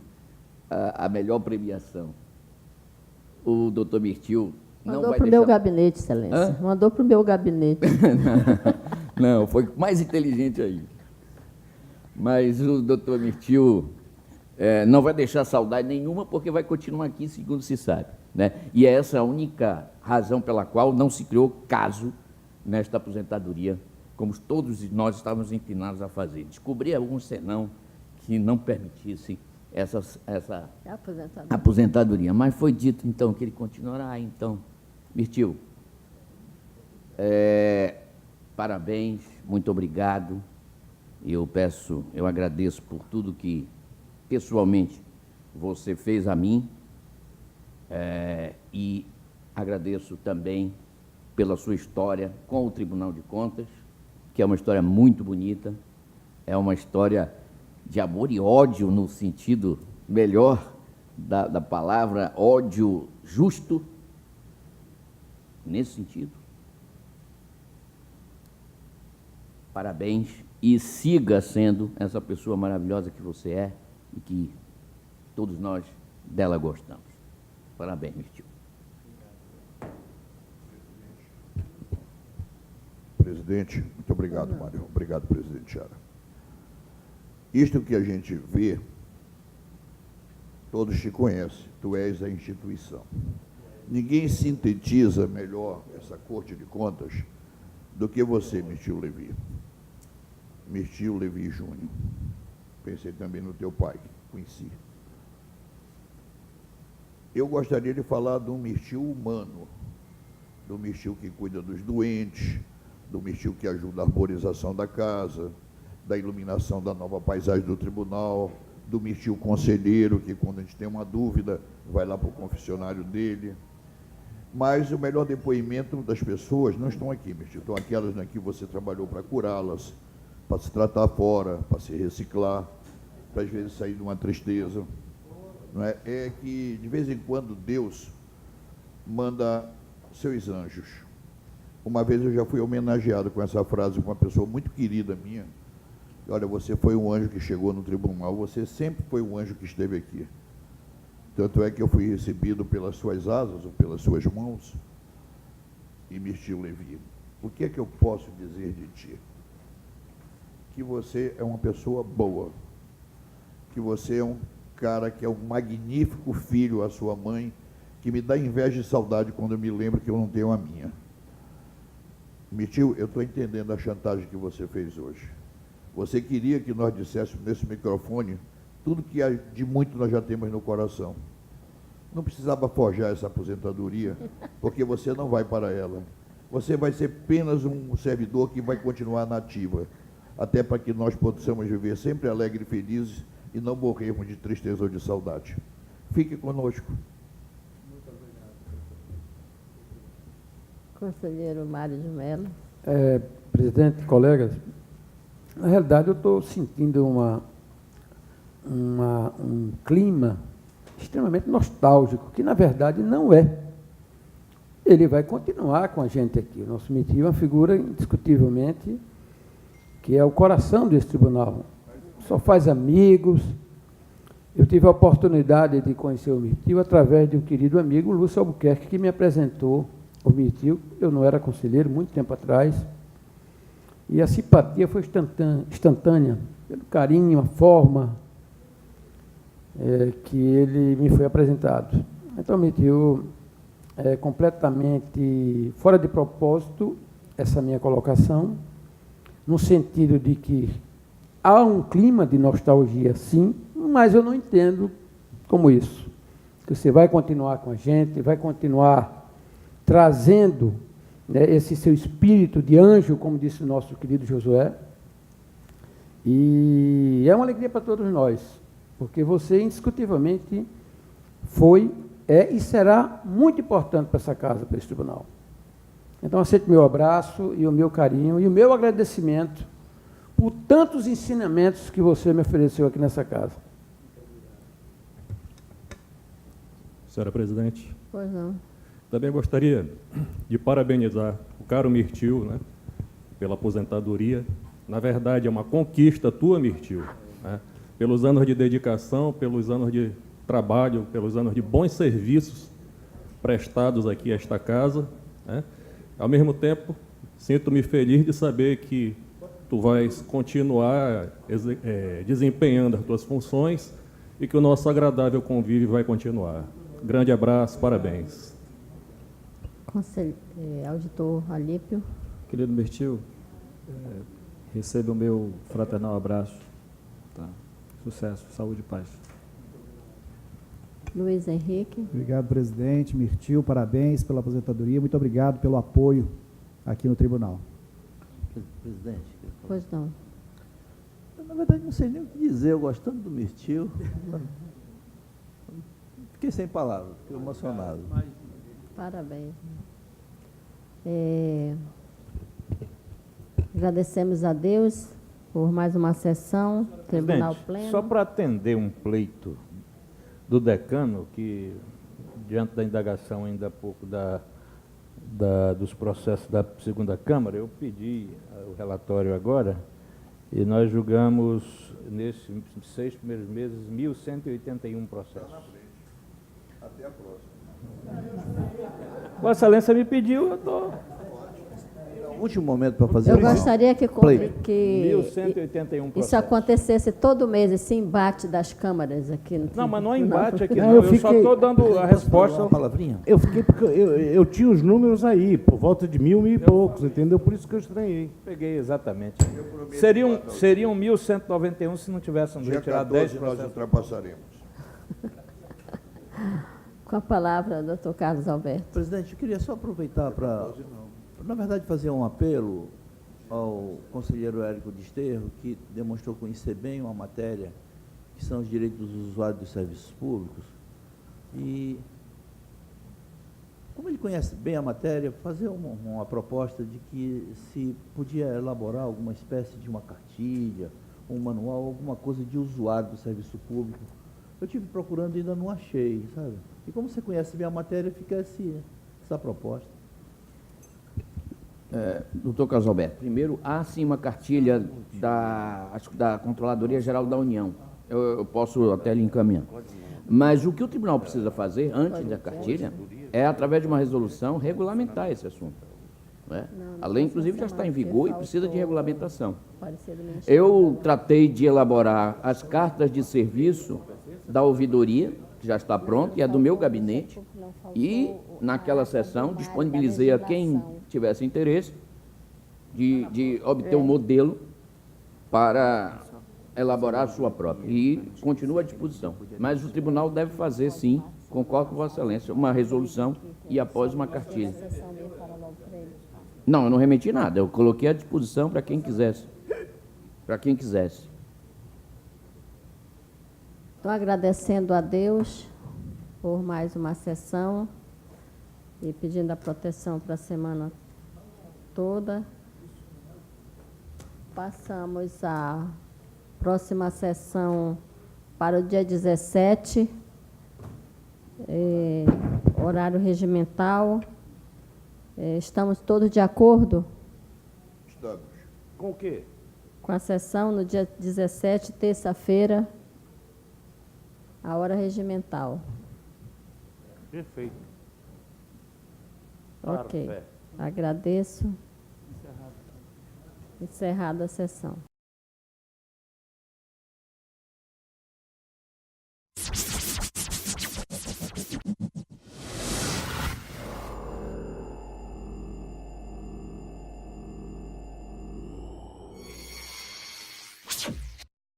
a melhor premiação. O doutor Mirtil não vai deixar... Mandou para o meu gabinete, excelência. Hã? Mandou para o meu gabinete. Não, foi mais inteligente ainda. Mas o doutor Mirtil não vai deixar saudade nenhuma, porque vai continuar aqui, segundo se sabe. Né? E é essa a única razão pela qual não se criou caso nesta aposentadoria, como todos nós estávamos inclinados a fazer. Descobrir algum senão que não permitisse essa aposentadoria. Mas foi dito, então, que ele continuará. Então, Mirtil, parabéns, muito obrigado. Eu agradeço por tudo que, pessoalmente, você fez a mim, e agradeço também pela sua história com o Tribunal de Contas, que é uma história muito bonita, é uma história de amor e ódio, no sentido melhor da palavra, ódio justo, nesse sentido. Parabéns, e siga sendo essa pessoa maravilhosa que você é e que todos nós dela gostamos. Parabéns, Mirtil. Presidente, muito obrigado, Mário. Obrigado, presidente Yara. Isto que a gente vê, todos te conhecem, tu és a instituição. Ninguém sintetiza melhor essa Corte de Contas do que você, Mirtil Levi. Mirtil Levi Júnior. Pensei também no teu pai, que conheci. Eu gostaria de falar de um Mirtil humano, do Mirtil que cuida dos doentes, do Mirtil que ajuda a arborização da casa, da iluminação da nova paisagem do tribunal, do Mirtil conselheiro, que quando a gente tem uma dúvida, vai lá para o confessionário dele. Mas o melhor depoimento das pessoas não estão aqui, Mirtil, estão aquelas que você trabalhou para curá-las, para se tratar fora, para se reciclar, para às vezes sair de uma tristeza. Não é? É que, de vez em quando, Deus manda seus anjos. Uma vez eu já fui homenageado com essa frase por uma pessoa muito querida minha. Olha, você foi um anjo que chegou no tribunal, você sempre foi um anjo que esteve aqui. Tanto é que eu fui recebido pelas suas asas ou pelas suas mãos. E Mirtil Levi, o que é que eu posso dizer de ti? Que você é uma pessoa boa, que você é um cara que é um magnífico filho à sua mãe, que me dá inveja e saudade quando eu me lembro que eu não tenho a minha. Mirtil, eu estou entendendo a chantagem que você fez hoje. Você queria que nós disséssemos nesse microfone tudo que de muito nós já temos no coração. Não precisava forjar essa aposentadoria, porque você não vai para ela. Você vai ser apenas um servidor que vai continuar na ativa, até para que nós possamos viver sempre alegres e felizes e não morrermos de tristeza ou de saudade. Fique conosco. Conselheiro Mário de Mello. Presidente, colegas, na realidade eu estou sentindo um clima extremamente nostálgico, que na verdade não é. Ele vai continuar com a gente aqui. O nosso Mirtio é uma figura, indiscutivelmente, que é o coração desse tribunal. Só faz amigos. Eu tive a oportunidade de conhecer o Mirtio através de um querido amigo, Lúcio Albuquerque, que me apresentou o Mirtio. Eu não era conselheiro, muito tempo atrás. E a simpatia foi instantânea, pelo carinho, a forma que ele me foi apresentado. Então, Mirtio, é completamente fora de propósito essa minha colocação, no sentido de que há um clima de nostalgia, sim, mas eu não entendo como isso. Que você vai continuar com a gente, vai continuar trazendo, né, esse seu espírito de anjo, como disse o nosso querido Josué, e é uma alegria para todos nós, porque você, indiscutivelmente, foi, é e será muito importante para essa casa, para esse tribunal. Então, aceite meu abraço e o meu carinho e o meu agradecimento por tantos ensinamentos que você me ofereceu aqui nessa casa. Senhora presidente. Pois não. Também gostaria de parabenizar o caro Mirtio, né, pela aposentadoria. Na verdade, é uma conquista tua, Mirtio, né, pelos anos de dedicação, pelos anos de trabalho, pelos anos de bons serviços prestados aqui a esta casa, né. Ao mesmo tempo, sinto-me feliz de saber que tu vais continuar desempenhando as tuas funções e que o nosso agradável convívio vai continuar. Grande abraço, parabéns. Auditor Alípio. Querido Mirtio, receba o meu fraternal abraço. Tá? Sucesso, saúde e paz. Luiz Henrique. Obrigado, presidente. Mirtio, parabéns pela aposentadoria. Muito obrigado pelo apoio aqui no tribunal. Presidente. Pois não. Eu, na verdade, não sei nem o que dizer. Eu gostando do Mirtio. Fiquei sem palavras, fiquei emocionado. Parabéns. Agradecemos a Deus por mais uma sessão, Tribunal Pleno. Só para atender um pleito do decano, que, diante da indagação ainda há pouco dos processos da segunda Câmara, eu pedi o relatório agora, e nós julgamos, nesses 6 primeiros meses, 1.181 processos. Até a próxima. Vossa Excelência me pediu, eu estou... Último momento para fazer. Eu gostaria que 1.181 processos. isso acontecesse todo mês, esse embate das câmaras aqui no Não, mas não é embate aqui, Não, não. eu Eu só fiquei- estou dando a resposta. Uma palavrinha? Eu fiquei porque eu tinha os números aí, por volta de 1.000 e poucos, entendeu? Por isso que eu estranhei. Peguei exatamente. Seriam 1.191 se não tivessem Dia retirado 14 10 nós processos. ultrapassaremos. Com a palavra, doutor Carlos Alberto. Presidente, eu queria só aproveitar para, na verdade, fazer um apelo ao conselheiro Érico Desterro, que demonstrou conhecer bem uma matéria, que são os direitos dos usuários dos serviços públicos. E, como ele conhece bem a matéria, fazer uma proposta de que se podia elaborar alguma espécie de uma cartilha, um manual, alguma coisa de usuário do serviço público. Eu estive procurando e ainda não achei, sabe? E como você conhece bem a matéria, fica essa proposta. Doutor Carlos Alberto, primeiro, há sim uma cartilha acho que da Controladoria Geral da União. Eu posso até lhe encaminhar. Mas o que o tribunal precisa fazer, antes da cartilha, é, através de uma resolução, regulamentar esse assunto. Né? A lei, inclusive, já está em vigor e precisa de regulamentação. Eu tratei de elaborar as cartas de serviço da ouvidoria, que já está pronta, e a do meu gabinete, e, naquela sessão, disponibilizei a quem tivesse interesse de obter um modelo para elaborar a sua própria. E continua à disposição. Mas o tribunal deve fazer, sim, concordo com Vossa Excelência, uma resolução e após uma cartilha. Não, eu não remeti nada. Eu coloquei à disposição para quem quisesse. Para quem quisesse. Estou agradecendo a Deus por mais uma sessão e pedindo a proteção para a semana toda. Passamos à próxima sessão para o dia 17, horário regimental. Estamos todos de acordo? Estamos. Com o quê? Com a sessão no dia 17, terça-feira, a hora regimental. Perfeito. Ok. Claro, Agradeço. Encerrada a sessão.